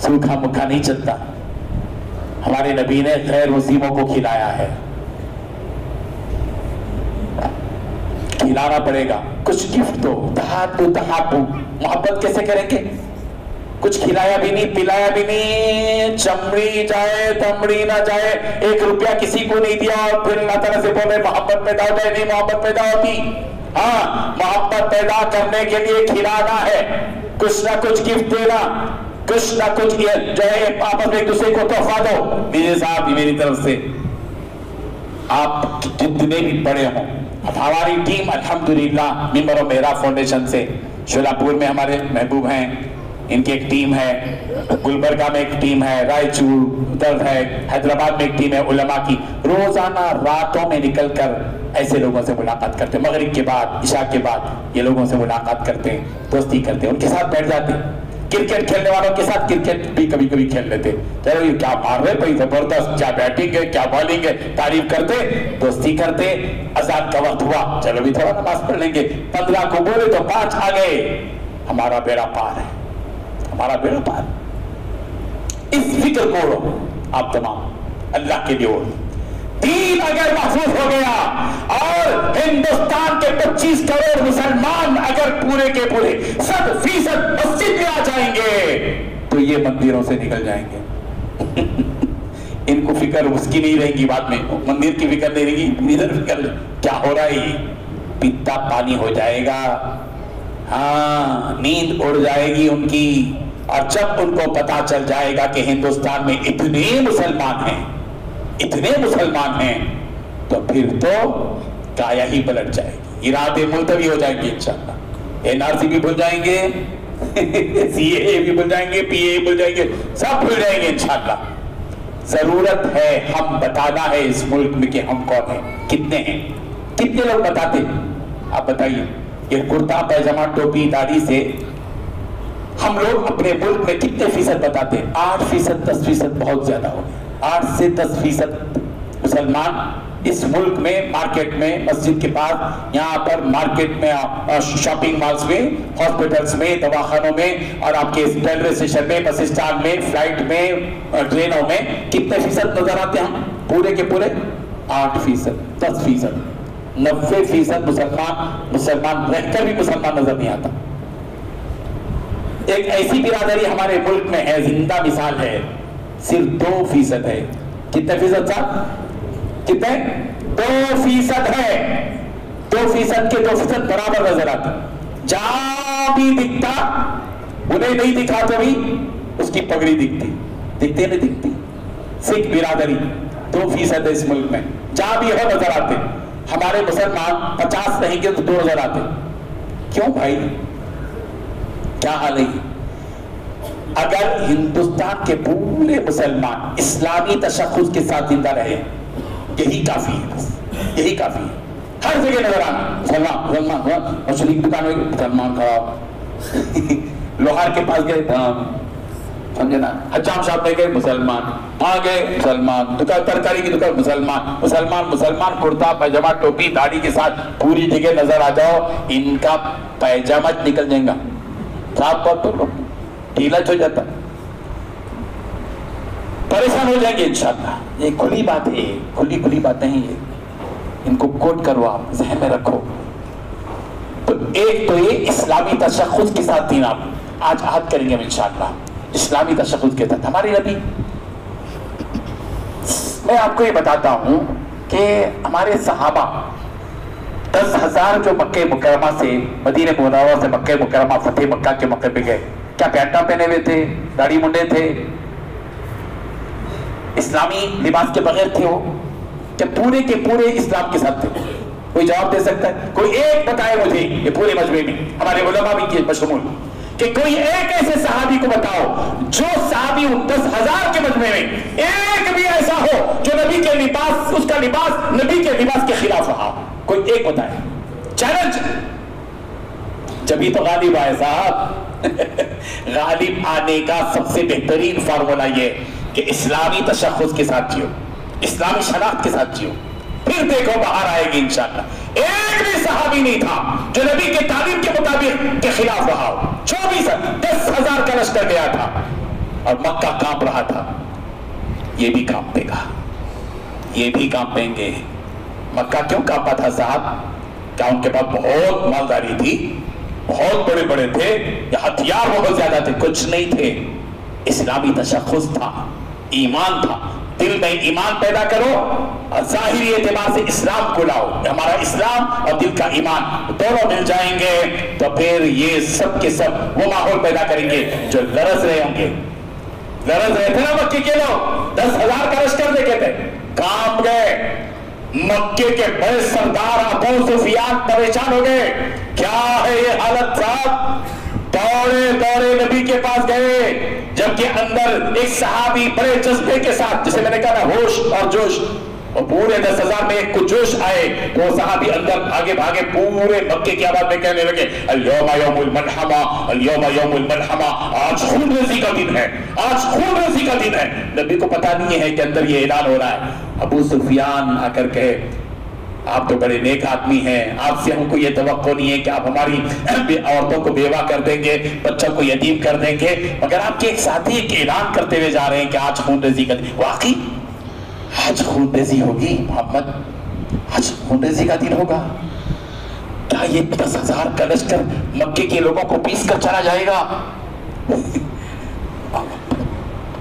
سوکھا مکھا نہیں چلتا. ہمارے نبی نے غیر مسلموں کو کھلایا ہے، کھلانا پڑے گا. کچھ گفٹ دو، تحابو. محبت کیسے کریں گے؟ کچھ کھلایا بھی نہیں، پلایا بھی نہیں، چمڑی جائے تمڑی نہ جائے، 1 روپیہ کسی کو نہیں دیا اور پھر اللہ تعالیٰ سے بولے محبت پیدا ہو جائے. نہیں محبت پیدا ہوتی. ہاں محبت پیدا کرنے کے لیے کھلانا ہے، کچھ نہ کچھ گفٹ دینا، کچھ نہ کچھ جو ہے آپس میں ایک دوسرے کو تحفہ دو. میرے صاحب میری طرف سے آپ جتنے بھی بڑے ہوں، اب ہماری ٹیم الحمدللہ ممبر آف میرا فاؤنڈیشن سے شولاپور میں ہمارے محبوب ہیں، ان کی ایک ٹیم ہے، گلبرگہ میں ایک ٹیم ہے، رائچور ادھر ہے، حیدرآباد میں ایک ٹیم ہے علماء کی. روزانہ راتوں میں نکل کر ایسے لوگوں سے ملاقات کرتے ہیں، مغرب کے بعد عشاء کے بعد یہ لوگوں سے ملاقات کرتے ہیں، دوستی کرتے ہیں، ان کے ساتھ بیٹھ جاتے ہیں. کرکٹ کھیلنے والوں کے ساتھ کرکٹ بھی کبھی کبھی کھیل لیتے. چلو یہ کیا مار رہے بھائی، زبردست، کیا بیٹنگ ہے کیا بالنگ ہے، تعریف کرتے، دوستی کرتے. اذان کا وقت ہوا، چلو بھی تھوڑا نماز پڑھ لیں گے، 15 کو بولے تو 5 آ گئے. ہمارا بیڑا پار ہے، ہمارا بیڑا پار. اس فکر کو آپ تمام اللہ کے لیے. دین اگر محفوظ ہو گیا اور ہندوستان کے 25 کروڑ مسلمان اگر پورے کے پورے 100% مسجد میں آ جائیں گے تو یہ مندروں سے نکل جائیں گے. ان کو فکر اس کی نہیں رہے گی، بعد میں مندر کی فکر نہیں رہے گی، ادھر فکر کیا ہو رہا ہے، پیتا پانی ہو جائے گا. ہاں نیند اڑ جائے گی ان کی. اور جب ان کو پتا چل جائے گا کہ ہندوستان میں اتنے مسلمان ہیں، اتنے مسلمان ہیں، تو پھر تو کایا ہی پلٹ جائے گی، ارادے ملتوی ہو جائیں گے انشاءاللہ. NRC بھی بھول جائیں گے، CAA بھی بھول جائیں گے، PA بھول جائیں گے، سب بھول جائیں گے انشاءاللہ. ضرورت ہے ہم بتانا ہے اس ملک میں کہ ہم کون ہیں، کتنے ہیں. کتنے لوگ بتاتے آپ بتائیے. یہ کرتا پیجامہ ٹوپی داڑھی سے ہم لوگ اپنے ملک میں کتنے فیصد بتاتے؟ 8%، 10% بہت زیادہ ہو گیا. 8 سے 10% مسلمان اس ملک میں مارکیٹ میں مسجد کے پاس، یہاں پر مارکیٹ میں، شاپنگ مالز میں، ہاسپٹلز میں، دواخانوں میں، اور آپ کے ریلوے اسٹیشن میں، بس اسٹینڈ میں، فلائٹ میں، ٹرینوں میں کتنے فیصد نظر آتے ہیں ہم پورے کے پورے؟ 8%، 10%. 90% مسلمان رہ کر بھی مسلمان نظر نہیں آتا. ایک ایسی برادری ہمارے ملک میں ہے، زندہ مثال ہے، صرف 2% ہے. کتنے فیصد صاحب؟ کتنے؟ 2% ہے. 2% کے 2% برابر نظر آتے. جہاں بھی دکھتا، انہیں نہیں دکھا تو بھی اس کی پگڑی دکھتی. دکھتی نہیں دکھتی؟ سکھ برادری 2% ہے اس ملک میں، جہاں بھی ہو نظر آتے. ہمارے مسلمان 50 نہیں گے تو 2 نظر آتے. کیوں بھائی، کیا حال ہے؟ اگر ہندوستان کے پورے مسلمان اسلامی تشخص کے ساتھ زندہ رہے، یہی کافی ہے، بس یہی کافی ہے. ہر جگہ نظر آنا مسلمان مسلمان. مچھلی کی دکان ہوئی مسلمان کھڑا، لوہار کے پاس گئے سمجھے نا، حجام صاحب لے گئے مسلمان، وہاں گئے مسلمان، دکان ترکاری کی دکان مسلمان مسلمان مسلمان. کرتا پیجامہ ٹوپی داڑھی کے ساتھ پوری جگہ نظر آ جاؤ، ان کا پیجامہ نکل جائے گا، صاف بات تو ڈھیلا ہو جاتا، پریشان ہو جائیں گے انشاءاللہ. یہ کھلی بات ہے، کھلی باتیں ہیں، یہ ان کو کوٹ کرو، آپ ذہن میں رکھو. تو ایک تو یہ اسلامی تشخص کے ساتھ دین آپ آج عہد کریں گے ہم انشاءاللہ، اسلامی تشخص کے ساتھ. ہمارے نبی، میں آپ کو یہ بتاتا ہوں کہ ہمارے صحابہ 10,000 جو مکہ مکرمہ سے مدینہ منورہ سے مکہ مکرمہ فتح مکہ کے موقع پہ گئے، کیا پینٹا پہنے ہوئے تھے، داڑھی منڈے تھے، اسلامی لباس کے بغیر تھے وہ؟ کیا پورے کے پورے اسلام کے ساتھ تھے؟ کوئی جواب دے سکتا ہے؟ کوئی ایک بتائے مجھے، یہ پورے مجمع میں ہمارے علماء بھی کیے بشمول، کہ کوئی ایک ایسے صحابی کو بتاؤ جو صحابی 10,000 کے مجمع میں ایک بھی ایسا ہو جو نبی کے لباس، اس کا لباس نبی کے لباس کے خلاف رہا. کوئی ایک بتائے، چیلنج. جبھی تو غالب آئے صاحب. غالب آنے کا سب سے بہترین فارمولا یہ کہ اسلامی تشخص کے ساتھ جیو، اسلامی شناخت کے ساتھ جیو، پھر دیکھو باہر آئے گی انشاءاللہ. ایک بھی صحابی نہیں تھا جو نبی کے تعلیم کے مطابق کے خلاف رہا ہو. 10,000 کا لشکر گیا تھا اور مکہ کانپ رہا تھا. یہ بھی کانپے گا، یہ بھی کانپیں گے. مکہ کیوں کانپا تھا صاحب؟ کیا ان کے پاس بہت مالداری تھی، بہت بڑے بڑے تھے، یا ہتھیار بہت زیادہ تھے؟ کچھ نہیں تھے. اسلامی تشخص تھا، ایمان تھا. دل میں ایمان پیدا کرو اور ظاہری اعتبار سے اسلام کو لاؤ. ہمارا اسلام اور دل کا ایمان دونوں مل جائیں گے تو پھر یہ سب کے سب وہ ماحول پیدا کریں گے جو لرز رہے ہوں گے. لرز رہے تھے نا مکے کے لوگ, 10,000 کا لشکر لے کے تھے, کام گئے. مکے کے بڑے سردار ابو سفیان پریشان ہو گئے, کیا ہے یہ حالت صاحب. دوڑے دوڑے نبی کے پاس گئے, جبکہ اندر ایک صحابی بڑے جذبے کے ساتھ, جسے میں نے کہا نا ہوش اور جوش, اور پورے 10,000 میں ایک کو جوش آئے تو وہ صحابی اندر بھاگے بھاگے پورے مکے کی آواز میں کہنے لگے الیوم یوم الملحمہ, الیوم یوم الملحمہ, آج خون ریزی کا دن ہے, آج خون ریزی کا دن ہے. نبی کو پتا نہیں ہے کہ اندر یہ اعلان ہو رہا ہے. ابو سفیان آ کر کہے آپ تو بڑے نیک آدمی ہیں, آپ سے ہم کو یہ توقع نہیں ہے کہ آپ ہماری عورتوں کو بیوہ کر دیں گے, بچوں کو یتیم کر دیں گے, مگر آپ کے ایک ساتھی ایک اعلان کرتے ہوئے جا رہے ہیں کہ آج خون ریزی کا دن. واقعی آج خون ریزی ہوگی محمد, آج خون ریزی کا دن ہوگا. کیا یہ 10,000 کا لشکر مکے کے لوگوں کو پیس کر چلا جائے گا؟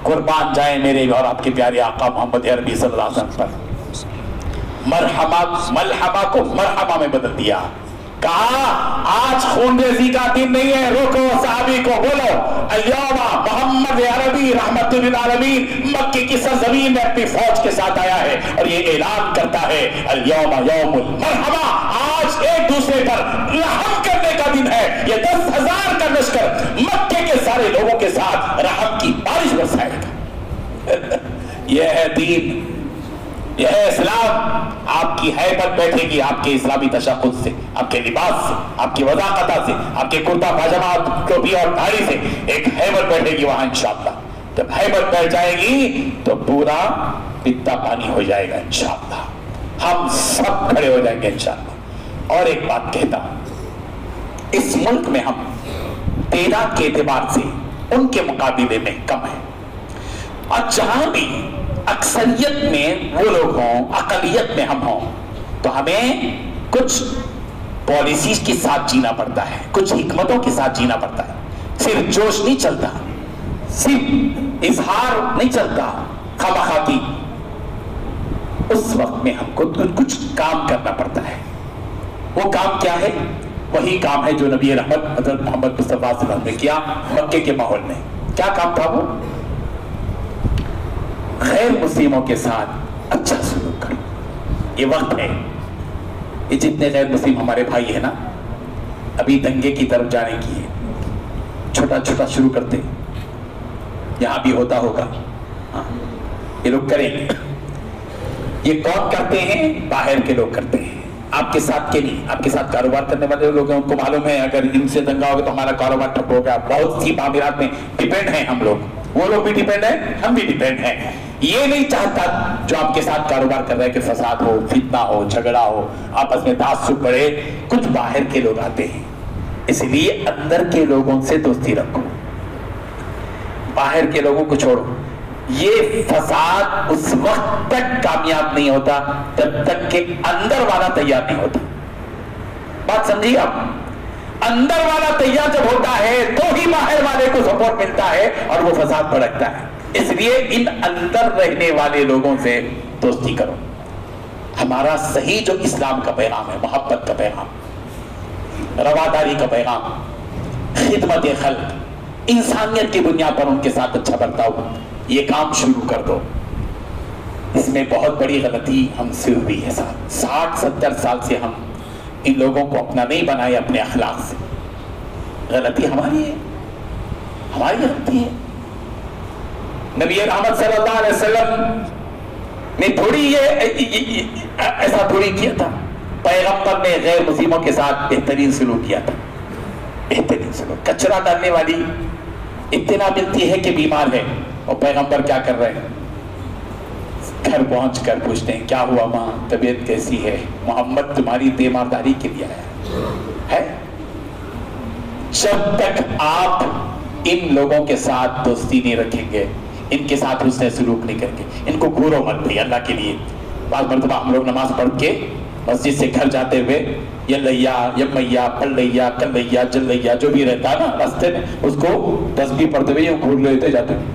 قربان جائیں میرے اور آپ کے پیارے آقا محمد عربی صلی اللہ علیہ وسلم پر. ملحمہ کو مرحبا میں بدل دیا, کہا آج خون ریزی کا دن نہیں ہے. روکو صحابی کو, بولو الیوم محمد عربی رحمت للعالمین مکے کی سرزمین میں اپنی فوج کے ساتھ آیا ہے اور یہ اعلان کرتا ہے الیوم یوم المرحمہ, آج ایک دوسرے پر رحم کرنے کا دن ہے. یہ 10,000 کا لشکر مکے کے سارے لوگوں کے ساتھ رحم کی بارش برسائے گا. یہ ہے دین, یہ ہے اسلام. آپ کی ہیبت بیٹھے گی آپ کے اسلامی تشخص سے, آپ کے لباس سے, آپ کی وضاحت سے, آپ کے کرتا پاجامہ ٹوپی اور داڑھی سے ایک ہیبت بیٹھے گی وہاں انشاءاللہ. جب ہیبت بیٹھ جائے گی تو پورا پتا پانی ہو جائے گا انشاءاللہ, ہم سب کھڑے ہو جائیں گے انشاءاللہ. اور ایک بات کہتا ہوں, اس ملک میں ہم تعداد کے اعتبار سے ان کے مقابلے میں کم ہیں, اور جہاں بھی اکثریت میں وہ لوگ ہوں, اقلیت میں ہم ہوں, تو ہمیں کچھ پالیسیز کے ساتھ جینا پڑتا ہے, کچھ حکمتوں کے ساتھ جینا پڑتا ہے. صرف جوش نہیں چلتا, صرف اظہار نہیں چلتا خواہ کی. اس وقت میں ہم کو کچھ کام کرنا پڑتا ہے. وہ کام کیا ہے؟ وہی کام ہے جو نبی رحمت حضرت محمد مصطفیٰ صلی اللہ علیہ وسلم نے کیا مکے کے ماحول میں. کیا کام تھا وہ؟ غیر مسلموں کے ساتھ اچھا سلوک کرو. یہ وقت ہے, یہ جتنے غیر مسلم ہمارے بھائی ہیں نا, ابھی دنگے کی طرف جانے کی ہے, چھوٹا چھوٹا شروع کرتے, یہاں بھی ہوتا ہوگا, یہ لوگ کریں گے. یہ کون کرتے ہیں؟ باہر کے لوگ کرتے ہیں, آپ کے ساتھ کے نہیں. آپ کے ساتھ کاروبار کرنے والے لوگ ہیں, ان کو معلوم ہے اگر ان سے دنگا ہوگا تو ہمارا کاروبار ٹھپ ہوگا. بہت سی معاملات میں ڈیپینڈ ہیں ہم لوگ, وہ لوگ بھی ڈیپینڈ ہیں, ہم بھی ڈیپینڈ ہیں. یہ نہیں چاہتا جو آپ کے ساتھ کاروبار کر رہا ہے کہ فساد ہو, فتنہ ہو, جھگڑا ہو, آپس میں تعصب بڑھے. کچھ باہر کے لوگ آتے ہیں, اس لیے اندر کے لوگوں سے دوستی رکھو, باہر کے لوگوں کو چھوڑو. یہ فساد اس وقت تک کامیاب نہیں ہوتا جب تک کہ اندر والا تیار نہیں ہوتا. بات سمجھیے آپ, اندر والا تیار جب ہوتا ہے تو ہی باہر والے کو سپورٹ ملتا ہے اور وہ فساد بھڑکتا ہے. اس لیے ان اندر رہنے والے لوگوں سے دوستی کرو. ہمارا صحیح جو اسلام کا پیغام ہے, محبت کا پیغام, رواداری کا پیغام, خدمت خلق, انسانیت کی بنیاد پر ان کے ساتھ اچھا برتاؤ, یہ کام شروع کر دو. اس میں بہت بڑی غلطی ہم سے ہوئی ہے. 60-70 سال سے ہم ان لوگوں کو اپنا نہیں بنائے اپنے اخلاق سے. غلطی ہماری ہے, ہماری غلطی ہے. نبی رحمت صلی اللہ علیہ وسلم نے تھوڑی یہ ایسا تھوڑی کیا تھا. پیغمبر نے غیر مسلموں کے ساتھ بہترین سلوک کیا تھا, بہترین سلوک. کچرا ڈالنے والی اطلاع ملتی ہے کہ بیمار ہے, اور پیغمبر کیا کر رہے ہیں؟ گھر پہنچ کر پوچھتے ہیں کیا ہوا ماں, طبیعت کیسی ہے؟ محمد تمہاری تیمارداری کے لیے آیا ہے. جب تک آپ ان لوگوں کے ساتھ دوستی نہیں رکھیں گے, ان کے ساتھ حسن سلوک نہیں کریں گے, ان کو گھورو مت بھی اللہ کے لیے. بعض مرتبہ ہم لوگ نماز پڑھ کے مسجد سے گھر جاتے ہوئے یلیا, یمیا, پلیا, کلیا, جلیا جو بھی رہتا ہے نا راستے میں, اس کو تسبیح پڑھتے ہوئے گھور لیتے جاتے ہیں.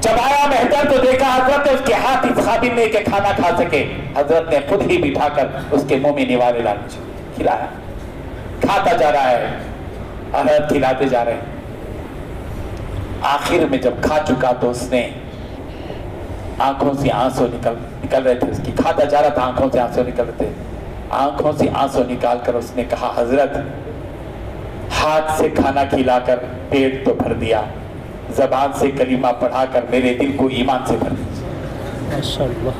جب آیا مہتر تو دیکھا حضرت نے اس کے ہاتھ اس قابل نہیں کہ کھانا کھا سکے، حضرت نے خود ہی بٹھا کر اس کے منہ میں نوالے ڈالے کھلایا، کھاتا جا رہا ہے، حضرت کھلاتے جا رہے ہیں۔ آخر میں جب کھا چکا تو اس نے آنکھوں سے آنسو نکل رہے تھے، اس کی کھاتا جا رہا تھا، آنکھوں سے آنسو نکل رہے تھے، آنکھوں سے آنسو نکال کر اس نے کہا حضرت ہاتھ سے کھانا کھلا کر پیٹ تو بھر دیا، زبان سے کلمہ پڑھا کر میرے دل کو ایمان سے بھر دیا۔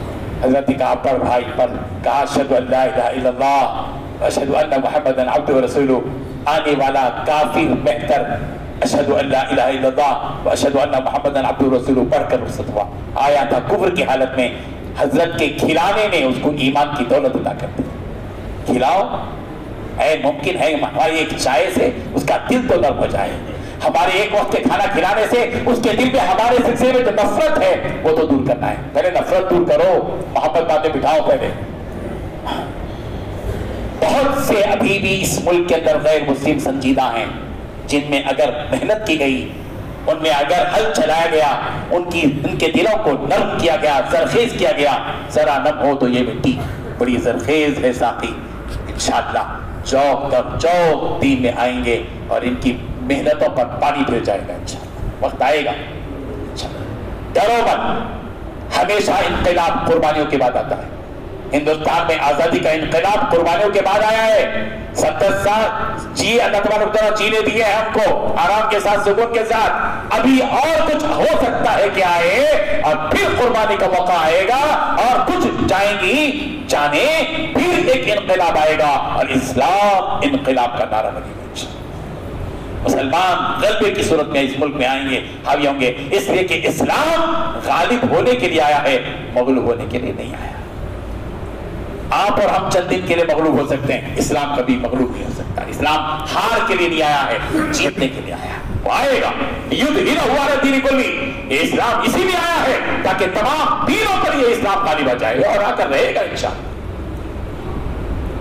حضرت نے کہا پڑھ بھائی پڑھ، کہا اشہد ان لا الہ الا اللہ اشہد ان محمدًا عبدہ ورسولہ، آنے والا کافر بہتر اشہد ان لا الہ الا اللہ اشہد ان محمدًا عبدہ ورسولہ پڑھ کر رخصت ہوا۔ آیا تھا کفر کی حالت میں، حضرت کے کھلانے نے اس کو ایمان کی دولت عطا کر دی۔ کھلاؤ ہے، ممکن ہے ہماری ایک چائے سے اس کا دل تو نرم ہو جائے، ہمارے ایک وقت کے کھانا کھلانے سے اس کے دل میں ہمارے سلسلے میں جو نفرت ہے وہ تو دور کرنا ہے۔ پہلے نفرت دور کرو، محبت باتیں بٹھاؤ پہلے۔ بہت سے ابھی بھی اس ملک کے اندر غیر مسلم سنجیدہ ہیں جن میں اگر محنت کی گئی، ان میں اگر حل چلایا گیا، ان کے دلوں کو نرم کیا گیا، زرخیز کیا گیا، ذرا نم ہو تو یہ مٹی بڑی زرخیز ہے ساقی، انشاءاللہ چوک در چوک دین میں آئیں گے اور ان کی محنتوں پر پانی پھر جائے گا انشاءاللہ، وقت آئے گا۔ ڈرو مت، ہمیشہ انقلاب قربانیوں کے بعد آتا ہے۔ ہندوستان میں آزادی کا انقلاب قربانیوں کے بعد آیا ہے۔ 70 سال جی اللہ تبارک و تعالیٰ جینے دیے ہیں ہم کو آرام کے ساتھ، سکون کے ساتھ، ابھی اور کچھ ہو سکتا ہے کہ آئے اور پھر قربانی کا موقع آئے گا اور کچھ جائیں گی جانے، پھر ایک انقلاب آئے گا اور اسلام انقلاب کا نعرہ لگے گا۔ مسلمان غلبے کی صورت میں اس ملک میں آئیں گے، حاوی ہوں گے، اس لیے کہ اسلام غالب ہونے کے لیے آیا ہے، مغلوب ہونے کے لیے نہیں آیا۔ آپ اور ہم چند دن کے لیے مغلوب ہو سکتے ہیں، اسلام کبھی مغلوب نہیں ہو سکتا۔ اسلام ہار کے لیے نہیں آیا ہے، جیتنے کے لیے آیا ہے، وہ آئے گا۔ یظہرہ علی الدین کلہ، یہ اسلام اسی لیے آیا ہے تاکہ تمام دینوں پر یہ اسلام غالب آ جائے اور آ کر رہے گا انشاءاللہ۔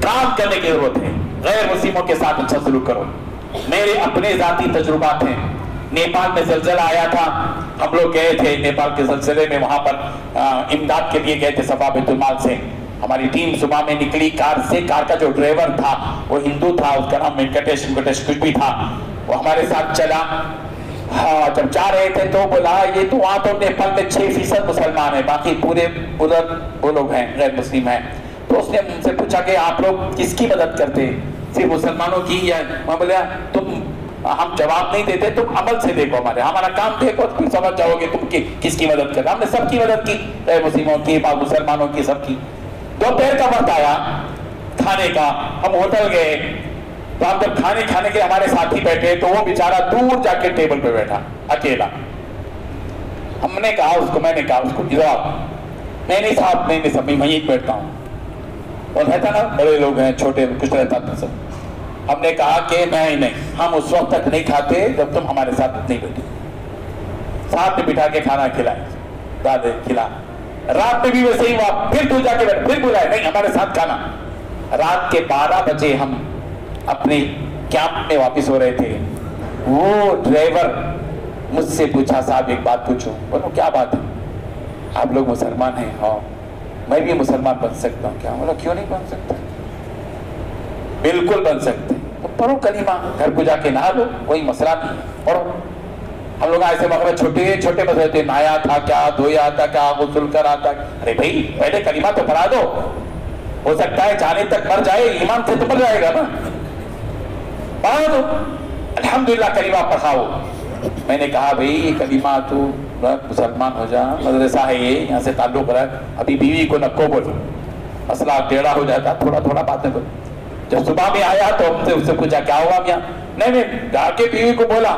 کام کرنے کی ضرورت ہے، غیر مسلموں کے ساتھ اچھا سلوک کرو۔ میرے اپنے ذاتی تجربات ہیں، نیپال میں زلزلہ آیا تھا، ہم لوگ گئے تھے نیپال کے زلزلے میں، وہاں پر امداد کے لیے گئے تھے صفا بیت المال سے۔ ہماری ٹیم صبح میں نکلی کار سے، کار کا جو ڈرائیور تھا وہ ہندو تھا، اس کا نام وینکٹیش کچھ بھی تھا، وہ ہمارے ساتھ چلا۔ ہاں جب جا رہے تھے تو بولا یہ تو وہاں تو نیپال میں 6% مسلمان ہیں، باقی پورے ادھر وہ لوگ ہیں غیر مسلم ہیں۔ تو اس نے مجھ سے پوچھا کہ آپ لوگ کس کی مدد کرتے، صرف مسلمانوں کی یا؟ میں بولا تم ہم جواب نہیں دیتے، تم عمل سے دیکھو، ہمارا کام دیکھو تو سمجھ جاؤ گے تم کس کی مدد کرتے۔ ہم نے سب کی مدد کی، غیر مسلموں کی، مسلمانوں کی، سب کی۔ دوپہر کا وقت آیا کھانے کا، ہم ہوٹل گئے تو ہم جب کھانے کے ہمارے ساتھی بیٹھے تو وہ بیچارہ دور جا کے ٹیبل پہ بیٹھا اکیلا۔ ہم نے کہا اس کو، میں نے کہا اس کو جواب، میں نہیں صاحب میں سب میں یہیں بیٹھتا ہوں، اور رہتا نا بڑے لوگ ہیں چھوٹے کچھ رہتا تھا سب۔ ہم نے کہا کہ نہیں ہم اس وقت تک نہیں کھاتے جب تم ہمارے ساتھ نہیں بیٹھے۔ ساتھ میں بٹھا کے کھانا کھلائے، دادے کھلا۔ رات میں بھی ویسے ہی ہوا، پھر تو جا کے بیٹھ، پھر بلائے نہیں ہمارے ساتھ کھانا۔ رات کے 12 بجے ہم اپنے کیمپ میں واپس ہو رہے تھے، وہ ڈرائیور مجھ سے پوچھا صاحب ایک بات پوچھوں؟ بولو کیا بات ہے؟ آپ لوگ مسلمان ہیں؟ ہاں۔ میں بھی مسلمان بن سکتا ہوں کیا؟ بولا کیوں نہیں بن سکتا؟ بالکل بن سکتے، پڑھو کلمہ، گھر کو جا کے نہا لو، کوئی مسئلہ نہیں ہے، پڑھو۔ ہم لوگ ایسے وقت چھوٹے مسئلے تھے، نہایا تھا کیا، دھویا تھا کیا، غسل کرا تھا، ارے بھائی پہلے کلمہ تو پڑھا دو، ہو سکتا ہے جانے تک مر جائے، ایمان سے تو مر جائے گا نا، پڑھا دو۔ الحمدللہ کلمہ پڑھاؤ۔ میں نے کہا بھائی یہ کلمہ تو مسلمان ہو جا، مدرسہ ہے یہ، یہاں سے تعلق رکھ، ابھی بیوی کو نکو بولو، مسئلہ ٹیڑھا ہو جاتا، تھوڑا تھوڑا باتیں بولو۔ جب صبح میں آیا تو ہم سے اس سے پوچھا کیا ہوا میاں؟ نہیں جا کے بیوی کو بولا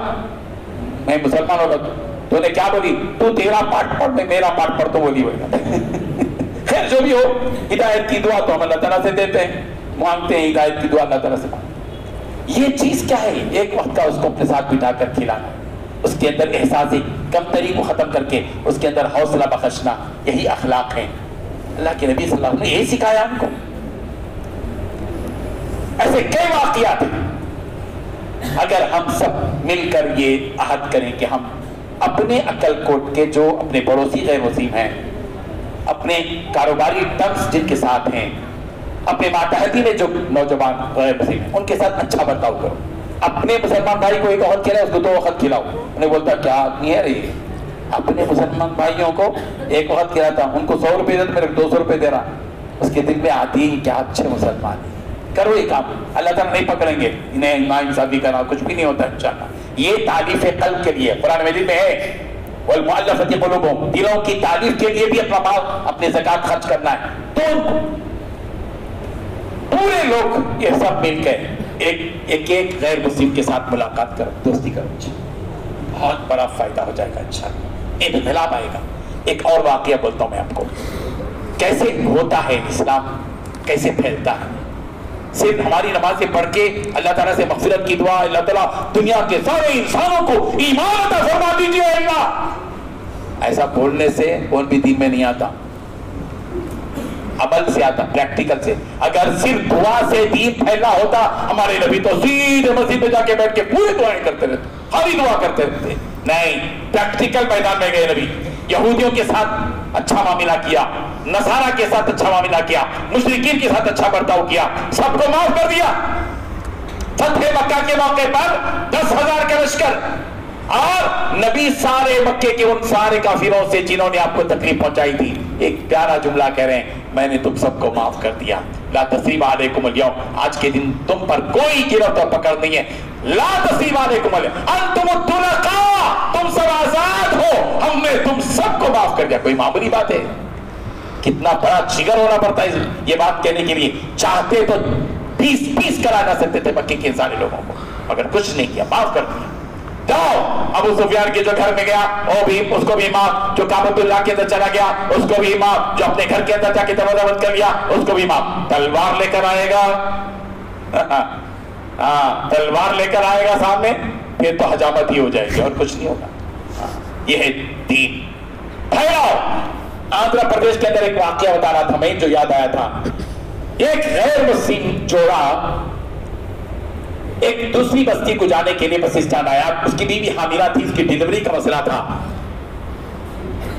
میں مسلمان ہو گیا۔ تو نے کیا بولی؟ تو تیرا پاٹ پڑھ، میں میرا پاٹ پڑھ، تو بولی ہوگا۔ خیر جو بھی ہو، ہدایت کی دعا تو ہم اللہ تعالیٰ سے دیتے ہیں، مانگتے ہیں ہدایت کی دعا اللہ تعالیٰ سے مانگتے ہیں۔ یہ چیز کیا ہے؟ ایک وقت کا اس کو اپنے ساتھ بٹھا کر کھلانا، اس کے اندر احساس کمتری کو ختم کر کے اس کے اندر حوصلہ بخشنا، یہی اخلاق ہے۔ اللہ کے نبی صلی اللہ علیہ وسلم نے یہی سکھایا ہم کو۔ ایسے کئی واقعات ہیں، اگر ہم سب مل کر یہ عہد کریں کہ ہم اپنے عقل کوٹ کے جو اپنے پڑوسی غیر مسلم ہیں، اپنے کاروباری ٹرمز جن کے ساتھ ہیں، اپنے ماتحتی میں جو نوجوان غیر مسلم ہیں، ان کے ساتھ اچھا برتاؤ کرو. اپنے مسلمان بھائی کو ایک وقت کھلاؤ، اس کو 2 وقت کھلاؤ. انہیں بولتا کیا آدمی ہے رہی. اپنے مسلمان بھائیوں کو ایک وقت کھلاتا، ان کو 100 روپے دیتا، میرے 200 روپے دے رہا. اس کے دل میں آتی ہے کیا اچھے مسلمان ہیں. کرو یہ کام، اللہ تعالیٰ نہیں پکڑیں گے. انہیں ناانصافی کرنا کچھ بھی نہیں ہوتا انشاءاللہ. یہ تعریف قلب کے لیے قرآن مجید میں ہے، والمؤلفۃ قلوبہم، دلوں کی تعریف کے لیے بھی اپنا مال، اپنے زکوٰۃ خرچ کرنا ہے. تو پورے لوگ یہ سب مل کے ایک غیر مسلم کے ساتھ ملاقات کرو، دوستی کرو، بہت بڑا فائدہ ہو جائے گا انشاءاللہ. انقلاب آئے گا. ایک اور واقعہ بولتا ہوں میں آپ کو، کیسے ہوتا ہے اسلام، کیسے پھیلتا ہے. صرف ہماری نمازیں پڑھ کے اللہ تعالیٰ سے مغفرت کی دعا، اللہ تعالیٰ دنیا کے سارے انسانوں کو ایمان عطا فرما دیجیے اللہ، ایسا بولنے سے کون بھی دین میں نہیں آتا. عمل سے آتا، پریکٹیکل سے. اگر صرف دعا سے دین پھیلنا ہوتا، ہمارے نبی تو سیدھے مسجد میں جا کے بیٹھ کے پوری دعائیں کرتے رہتے، خالی دعا کرتے رہتے. نہیں، پریکٹیکل میدان میں گئے نبی. یہودیوں کے ساتھ اچھا معاملہ کیا، نصارہ کے ساتھ اچھا معاملہ کیا، مشرکین کے ساتھ اچھا برتاؤ کیا، سب کو معاف کر دیا. فتح مکہ کے موقع پر 10,000 کا لشکر، اور نبی سارے مکے کے ان سارے کافروں سے جنہوں نے آپ کو تکلیف پہنچائی تھی، ایک پیارا جملہ کہہ رہے ہیں، میں نے تم سب کو معاف کر دیا. لا تثریب علیکم اليوم، آج کے دن تم پر کوئی گرفت اور پکڑ نہیں ہے. لا تثریب علیکم اليوم انتم الطلقاء، تم سب آزاد ہو، ہم نے تم سب کو معاف کر دیا. کوئی معمولی بات ہے؟ کتنا بڑا جگر ہونا پڑتا ہے یہ بات کہنے کے لیے. چاہتے تو 20 کرا نہ سکتے تھے مکے کے سارے لوگوں کو، مگر کچھ نہیں کیا، معاف کر دیا. جاؤ ابو سفیان کے جو گھر میں گیا وہ بھی، اس کو بھی معاف. جو کعبۃ اللہ کے اندر چلا گیا اس کو بھی معاف. جو اپنے گھر کے اندر جا کے دروازہ بند کر لیا اس کو بھی معاف. تلوار لے کر آئے گا، ہاں تلوار لے کر آئے گا سامنے، پھر تو حجامت ہی ہو جائے گی اور کچھ نہیں ہوگا. یہ ہے دین. پھیلاؤ. آندھرا پردیش کے اندر ایک واقعہ بتا رہا تھا میں، جو یاد آیا تھا. ایک غیر مسلم جوڑا ایک دوسری بستی کو جانے کے لیے بس اسٹینڈ آیا. اس کی بیوی حاملہ تھی، اس کی ڈیلیوری کا مسئلہ تھا.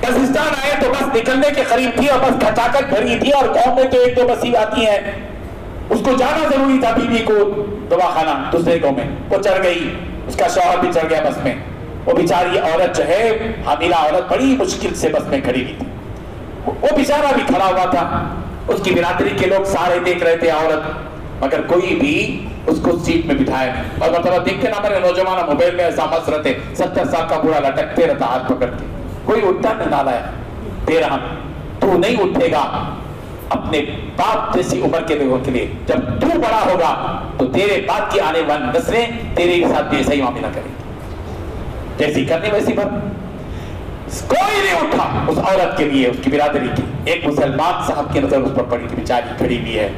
بس اسٹینڈ آئے تو بس نکلنے کے قریب تھی اور بس کھچاکٹ بھری تھی، اور گاؤں میں تو 1-2 بسیں آتی ہیں. اس کو جانا ضروری تھا بیوی کو دواخانہ دوسرے گاؤں میں. وہ چڑھ گئی، اس کا شوہر بھی چڑھ گیا بس میں. وہ بیچاری عورت جو ہے، حاملہ عورت، بڑی مشکل سے بس میں کھڑی ہوئی تھی. وہ بیچارہ بھی کھڑا ہوا تھا. اس کی برادری کے لوگ سارے دیکھ رہے تھے عورت، مگر کوئی بھی اس کو سیٹ میں بٹھایا نہیں. اور مرتبہ دیکھتے نا میرے نوجوان موبائل میں ایسا مست رہتے، 70 سال کا بوڑھا لٹکتے رہتا ہاتھ پکڑ کے. کوئی اٹھتا نہیں. ڈالا ہے تیرا، تو نہیں اٹھے گا اپنے باپ جیسی عمر کے لوگوں کے لیے. جب تو بڑا ہوگا تو تیرے بعد کی آنے والی نسلیں تیرے ساتھ بھی ایسا ہی معاملہ کریں گی، جیسی کرنی ویسی بات. کوئی نہیں اٹھا اس عورت کے لیے، اس کی برادری کی. ایک مسلمان صاحب کی نظر اس پر پڑی کہ بیچاری کھڑی ہوئی ہے.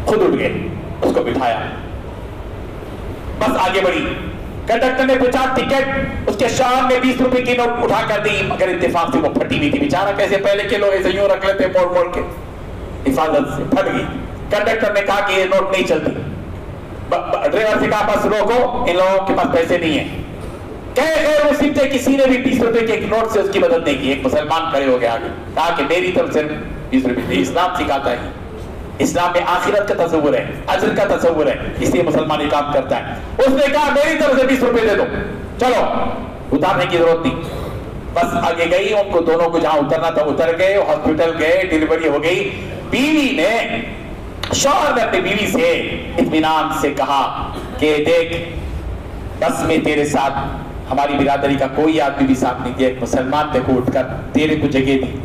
خود اٹھ گئے، اس کو بٹھایا، بس آگے بڑھی. کنڈکٹر نے پوچھا ٹکٹ، اس کے شام میں 20 روپے کی نوٹ اٹھا کر دی، مگر اتفاق سے وہ پھٹی ہوئی تھی. بیچارہ کیسے پہلے کے لوگ ایسے یوں رکھ لیتے موڑ موڑ کے، حفاظت سے پھٹ گئی. کنڈکٹر نے کہا کہ یہ نوٹ نہیں چلتی. ڈرائیور سے کہا بس روکو، ان لوگوں کے پاس پیسے نہیں ہیں. غیر مسلم تھے، کسی نے بھی 20 روپے کے ایک نوٹ سے اس کی مدد نہیں کی. ایک مسلمان کھڑے ہو گیا آگے، کہا کہ میری طرف سے 20 روپے دی. اسلام سکھاتا ہے، اسلام میں آخرت کا تصور ہے، اجر کا تصور ہے، اس لیے مسلمان یہ کام کرتا ہے. اس نے کہا میری طرف سے 20 روپے دے دو، چلو. اتارنے کی ضرورت نہیں، بس آگے گئی. ان کو دونوں کو جہاں اترنا تھا اتر گئے، ہاسپٹل گئے، ڈیلیوری ہو گئی. بیوی نے، شوہر نے اپنی بیوی سے اطمینان سے کہا کہ دیکھ بس میں تیرے ساتھ، ہماری برادری کا کوئی آدمی بھی ساتھ نہیں دیا، ایک مسلمان دیکھو اٹھ کر تیرے کو جگہ دی،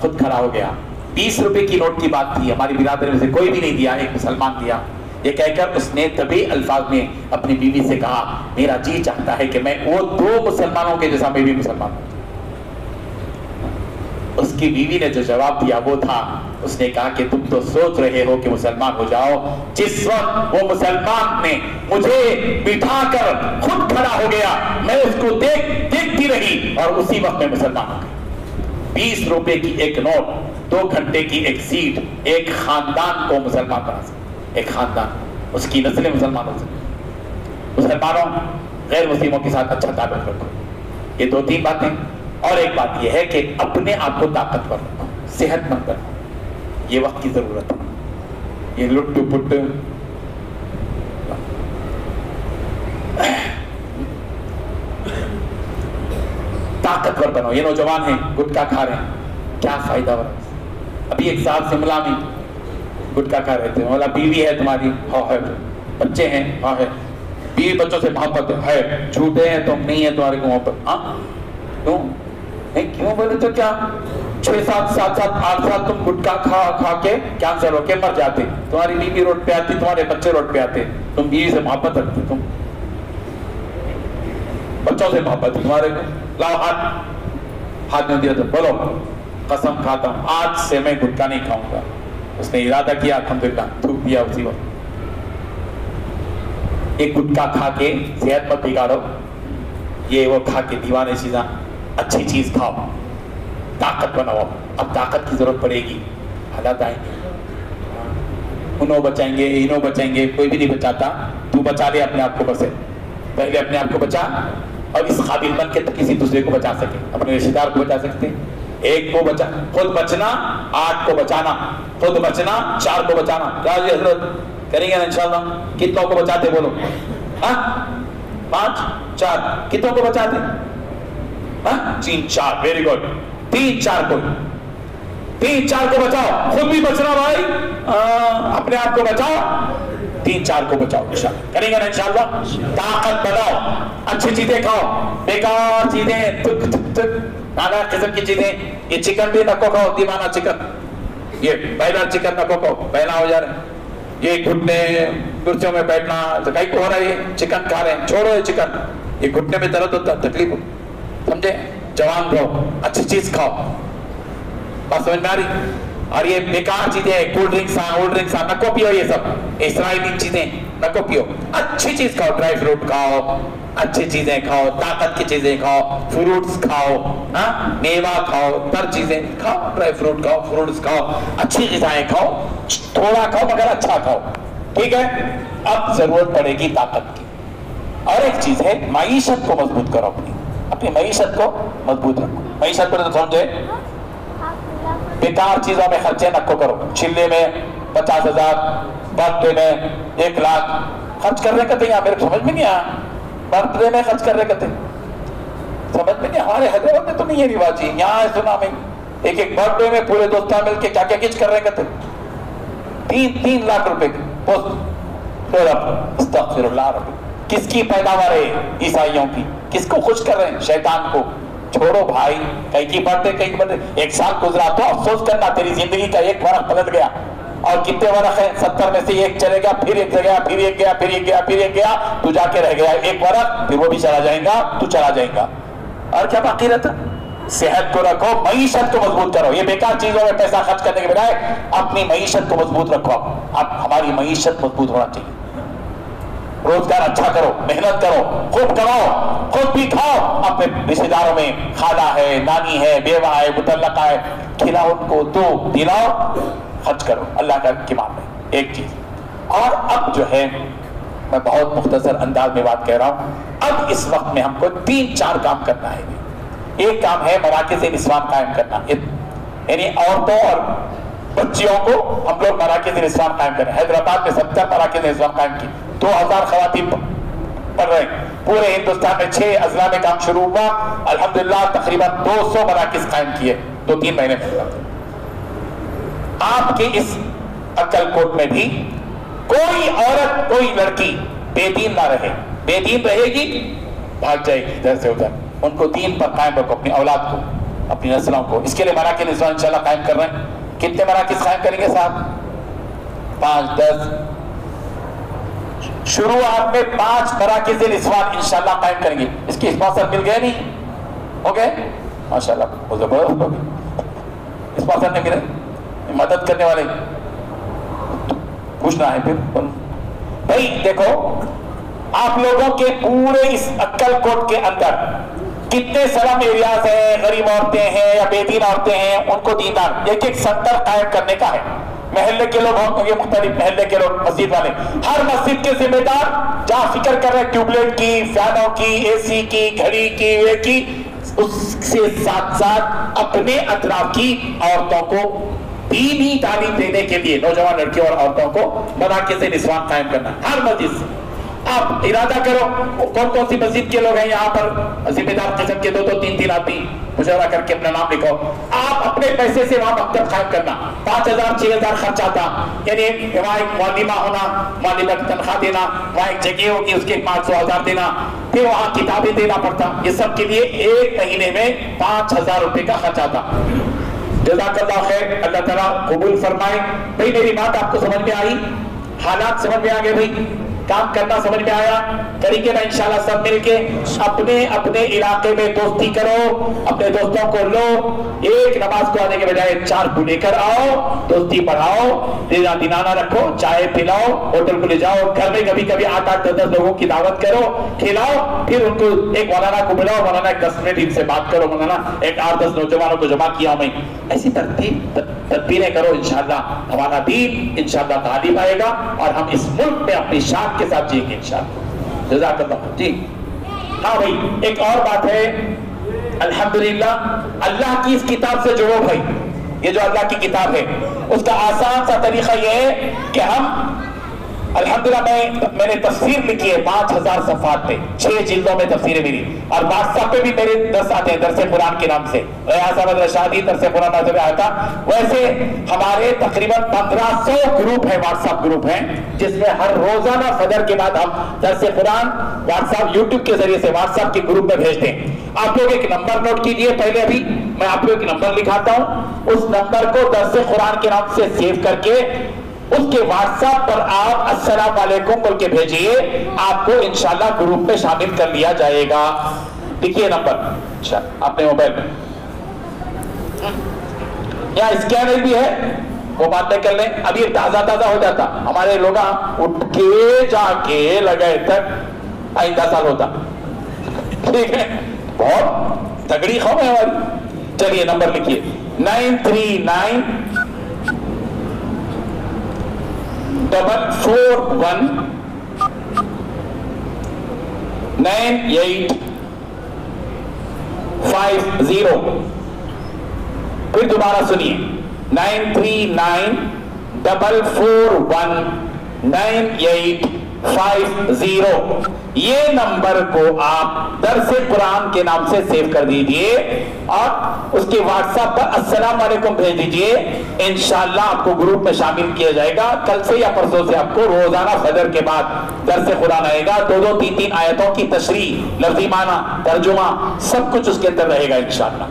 خود کھڑا ہو گیا. 20 روپے کی نوٹ کی بات تھی، ہماری برادری میں سے کوئی بھی نہیں دیا، ایک مسلمان دیا. یہ کہہ کر اس نے طبی الفاظ میں اپنی بیوی سے کہا میرا جی چاہتا ہے کہ میں وہ 2 مسلمانوں کے جیسا میں بھی مسلمان ہوں. اس کی بیوی نے جو جواب دیا وہ تھا، اس نے کہا کہ تم تو سوچ رہے ہو کہ مسلمان ہو جاؤ، جس وقت وہ مسلمان نے مجھے بٹھا کر خود کھڑا ہو گیا، میں اس کو دیکھتی رہی اور اسی وقت میں مسلمان ہو گیا. 20 روپے کی ایک نوٹ، 2 گھنٹے کی ایک سیٹ، ایک خاندان کو مسلمان بنا سکتے. ایک خاندان، اس کی نسلیں مسلمان ہو سکتی. مسلمانوں غیر مسلموں کے ساتھ اچھا تعلق رکھو. یہ 2-3 باتیں. اور ایک بات یہ ہے کہ اپنے آپ کو طاقتور رکھو, صحت مند رکھو, یہ وقت کی ضرورت ہے. یہ لٹ پٹ طاقتور بنو. یہ نوجوان ہیں گٹکا کھا رہے ہیں, کیا فائدہ ہو رہا ہے؟ ابھی ایک سال شملہ میں گٹکا کھا رہے تھے. بولا بیوی ہے تمہاری؟ ہاں ہے. بچے ہیں؟ ہاں ہے. بیوی بچوں سے محبت ہے؟ جھوٹے ہیں تم, نہیں ہے تمہارے کو محبت. ہاں کیوں نہیں, کیوں بولے تو کیا 6-7 7 8 سال تم گٹکا کھا کے کینسر ہو کے مر جاتے. تمہاری بیوی روڈ پہ آتی, تمہارے بچے روڈ پہ آتے. تم بیوی سے محبت رکھتے, تم بچوں سے محبت تمہارے کو. لاؤ ہاتھ میں دیا تو بولو قسم کھاتا ہوں آج سے میں گٹکا نہیں کھاؤں گا. اس نے ارادہ کیا, الحمدللہ تھوک دیا اسی وقت. ایک گٹکا کھا کے صحت مت بگاڑو, یہ وہ کھا کے دیوانے چیزاں. اچھی چیز کھاؤ, طاقت بناؤ. اب طاقت کی ضرورت پڑے گی, حالات آئیں گے, انہوں بچائیں گے, انہوں بچائیں گے, کوئی بھی نہیں بچاتا. تو بچا لے اپنے آپ کو, بس پہلے اپنے آپ کو بچا, اور اس قابل بن کے کسی دوسرے کو بچا سکے. اپنے رشتہ دار کو بچا سکتے, ایک کو بچا, خود بچنا 8 کو بچانا, خود بچنا 4 کو بچانا. راضی حضرت کریں گے نا انشاءاللہ. کتنوں کو بچاتے بولو؟ 5 4 کتنوں کو بچاتے؟ 3 4. Very good. 3 4 کو 3 4 کو بچاؤ. خود بھی بچنا بھائی, اپنے آپ کو بچاؤ, 3 4 کو بچاؤ. انشاءاللہ کریں گے نا انشاءاللہ. طاقت بناؤ, اچھی چیزیں کھاؤ, بیکار چیزیں نانا قسم کی چیزیں. یہ چکن بھی نکو کھاؤ, دیوانہ چکن, یہ بیلر چکن نکو کھاؤ, پہلا ہو جا رہے ہیں. یہ گھٹنے کرسیوں میں بیٹھنا کہیں کو ہو رہا ہے, یہ چکن کھا رہے ہیں, چھوڑو یہ چکن. یہ گھٹنے میں درد ہوتا ہے, تکلیف ہوتی, سمجھے؟ جوان رہو, اچھی چیز کھاؤ. بات سمجھ میں آ رہی؟ اور یہ بیکار چیزیں, کولڈ ڈرنکس نکو پیو. یہ سب اسرائیلی چیزیں نکو پیو. اچھی چیز کھاؤ, ڈرائی فروٹ کھاؤ, اچھی چیزیں کھاؤ, طاقت کی چیزیں کھاؤ, فروٹس کھاؤ, میوہ کھاؤ, تر چیزیں کھاؤ, ڈرائی فروٹ کھاؤ, فروٹس کھاؤ, اچھی غذائیں کھاؤ. تھوڑا کھاؤ مگر اچھا کھاؤ, ٹھیک ہے؟ اب ضرورت پڑے گی طاقت کی. اور ایک چیز ہے, معیشت کو مضبوط کرو. اپنی معیشت کو مضبوط رکھو. معیشت پر تو سمجھے, بیکار چیزوں میں خرچے نکو کرو. چلے میں 50,000, برتھ ڈے میں 1 لاکھ خرچ کر رہے کہتے ہیں. میرے کو سمجھ میں نہیں آیا, برتھ ڈے میں خرچ کر رہے کہتے ہیں, سمجھ میں نہیں. ہمارے حیدرآباد میں تو نہیں ہے رواج, یہاں سنا میں ایک برتھ ڈے میں پورے دوستان مل کے کیا کیا کچھ کر رہے کہتے ہیں. 3 لاکھ روپے کی پوسٹ. استغفر اللہ رب. کس کی پیداوار ہے؟ عیسائیوں کی. کس کو خوش کر رہے ہیں؟ شیطان کو. چھوڑو بھائی, کہیں کی برتھ ڈے, کہیں کی برتھ ڈے. 1 سال گزرا تو افسوس کرنا, تیری زندگی کا 1 ورق پلٹ گیا. اور کتنے ورق ہیں؟ 70 میں سے 1 چلے گا, پھر 1 گیا, پھر 1 گیا, پھر 1 گیا, پھر 1 گیا, تو جا کے رہ گیا 1 ورق, پھر وہ بھی چلا جائے گا, تو چلا جائے گا. اور کیا باقی رہتا؟ صحت کو رکھو, معیشت کو مضبوط کرو. یہ بیکار چیزوں میں پیسہ خرچ کرنے کے بجائے اپنی معیشت کو مضبوط رکھو. اب ہماری معیشت مضبوط ہونا چاہیے. روزگار اچھا کرو, محنت کرو, خوب کماؤ, خود بھی کھاؤ, اپنے رشتے داروں میں خالہ ہے, نانی ہے, بیوہ ہے, مطلقہ ہے, کھلاؤ ان کو, دو دلاؤ, خرچ کرو اللہ کا کی مان میں. ایک چیز اور, اب جو ہے میں بہت مختصر انداز میں بات کہہ رہا ہوں. اب اس وقت میں ہم کو 3 4 کام کرنا ہے. ایک کام ہے مراکز نسوان قائم کرنا, یعنی عورتوں اور بچیوں کو ہم لوگ مراکز نسوان قائم کریں. حیدرآباد میں 70 مراکز نسوان قائم کی, 2000 خواتین پڑھ رہے ہیں. پورے ہندوستان میں 6 اضلاع میں کام شروع ہوا, الحمدللہ تقریباً 200 مراکز قائم کیے 2-3 مہینے میں. آپ کے اس عقل کوٹ میں بھی کوئی عورت, کوئی لڑکی بے دین نہ رہے. بے دین رہے گی بھاگ جائے گی ادھر سے ادھر. ان کو دین پر قائم رکھو, اپنی اولاد کو, اپنی نسلوں کو. اس کے لیے مراکز نسوان انشاءاللہ قائم کر رہے ہیں. کتنے مراکز قائم کریں گے صاحب؟ 5 10. شروعات میں 5 مراکز نسوان انشاءاللہ قائم کریں گے. اس کی اسپانسر مل گئے نہیں ہو گئے؟ ماشاءاللہ وہ زبردست ہو گئے. اسپانسر نہیں ملے, مدد کرنے والے پوچھنا ہے پھر بھائی. دیکھو آپ لوگوں کے پورے اس عقل کوٹ کے اندر کتنے سلم ایریاز ہیں, غریب عورتیں ہیں یا بے دین عورتیں ہیں, ان کو دیندار ایک سنٹر قائم کرنے کا ہے. محلے کے لوگ ہوں گے، مختلف محلے کے لوگ، مسجد والے، ہر مسجد کے ذمہ دار جہاں فکر کر رہے ٹیوب لائٹ کی، فینوں کی، اے سی کی، گھڑی کی، وہ کی، اس سے ساتھ ساتھ اپنے اطراف کی عورتوں کو دینی تعلیم دینے کے لیے نوجوان لڑکیوں اور عورتوں کو مراکز نسوان قائم کرنا ہر مسجد سے۔ آپ ارادہ کرو کون کون سی مسجد کے لوگ ہیں یہاں پر ذمہ دار قسم کے، 2 2 3 3 آدمی مشورہ کر کے اپنا نام لکھو، آپ اپنے پیسے سے وہاں مکتب قائم کرنا، 5000 6000 خرچ آتا، یعنی وہاں ایک معلمہ ہونا، معلمہ کی تنخواہ دینا، وہاں ایک جگہ ہوگی اس کے 500 1000 دینا، پھر وہاں کتابیں دینا پڑتا، یہ سب کے لیے ایک مہینے میں 5000 روپے کا خرچ آتا۔ جزاک اللہ خیر، اللہ تعالیٰ قبول فرمائے۔ بھئی میری بات آپ کو سمجھ میں آئی؟ حالات سمجھ میں آگئے؟ بھئی کام کرنا سمجھ میں آیا؟ کریں گے نا انشاءاللہ سب مل کے؟ اپنے علاقے میں دوستی کرو، اپنے دوستوں کو لو، ایک نماز کو آنے کے بجائے 4 کو لے کر آؤ، دوستی بڑھاؤ، دینا دینانا رکھو، چائے پلاؤ، ہوٹل کو لے جاؤ، گھر میں کبھی کبھی 8 8 10 10 لوگوں کی دعوت کرو، کھلاؤ، پھر ان کو ایک مولانا کو بلاؤ، مولانا 10 منٹ ان سے بات کرو، مولانا ایک 8 10 نوجوانوں کو جمع کیا میں، ایسی تدبیریں کرو، انشاءاللہ ہمارا دین انشاءاللہ غالب آئے گا اور ہم اس ملک میں اپنی شان کے ساتھ جئیں گے انشاءاللہ۔ جزاک اللہ۔ جی ہاں بھائی ایک اور بات ہے، الحمدللہ اللہ کی اس کتاب سے جڑو بھائی، یہ جو اللہ کی کتاب ہے اس کا آسان سا طریقہ یہ ہے کہ ہم الحمدللہ میں نے تفسیر لکھی ہے 5000 صفحات پہ، 6 جلدوں میں تفسیر ہے میری، اور واٹس ایپ پہ بھی میرے درس آتے ہیں، درس قرآن کے نام سے، ریاض احمد رشادی درس قرآن ناظر آیا تھا۔ ویسے ہمارے تقریباً 1500 گروپ ہیں، واٹس ایپ گروپ ہیں، جس میں ہر روزانہ فجر کے بعد ہم درس قرآن واٹس ایپ یوٹیوب کے ذریعے سے واٹس ایپ کے گروپ میں بھیجتے ہیں۔ آپ لوگ ایک نمبر نوٹ کیجئے، پہلے ابھی میں آپ کو ایک نمبر لکھاتا ہوں، اس نمبر کو درس قرآن کے نام سے سیو کر کے اس کے واٹس ایپ پر آپ السلام علیکم بول کے بھیجئے، آپ کو انشاءاللہ گروپ میں شامل کر لیا جائے گا۔ لکھیے نمبر اپنے موبائل میں، یا اسکینر بھی ہے وہ بات میں کر لیں، اب یہ تازہ ہو جاتا، ہمارے لوگ اٹھ کے جا کے لگائے تک آئندہ سال ہوتا، ٹھیک ہے، بہت تگڑی قوم ہے ہماری۔ چلیے نمبر لکھیے 939 441 9850۔ پھر دوبارہ سنیے 939 441 9850۔ یہ نمبر کو آپ درس قرآن کے نام سے سیو کر دیجئے اور اس کے واٹس ایپ پر السلام علیکم بھیج دیجئے، انشاءاللہ آپ کو گروپ میں شامل کیا جائے گا۔ کل سے یا پرسوں سے آپ کو روزانہ فجر کے بعد درس قرآن آئے گا، 2 2 3 3 آیتوں کی تشریح، لفظی معنی، ترجمہ، سب کچھ اس کے اندر رہے گا انشاءاللہ۔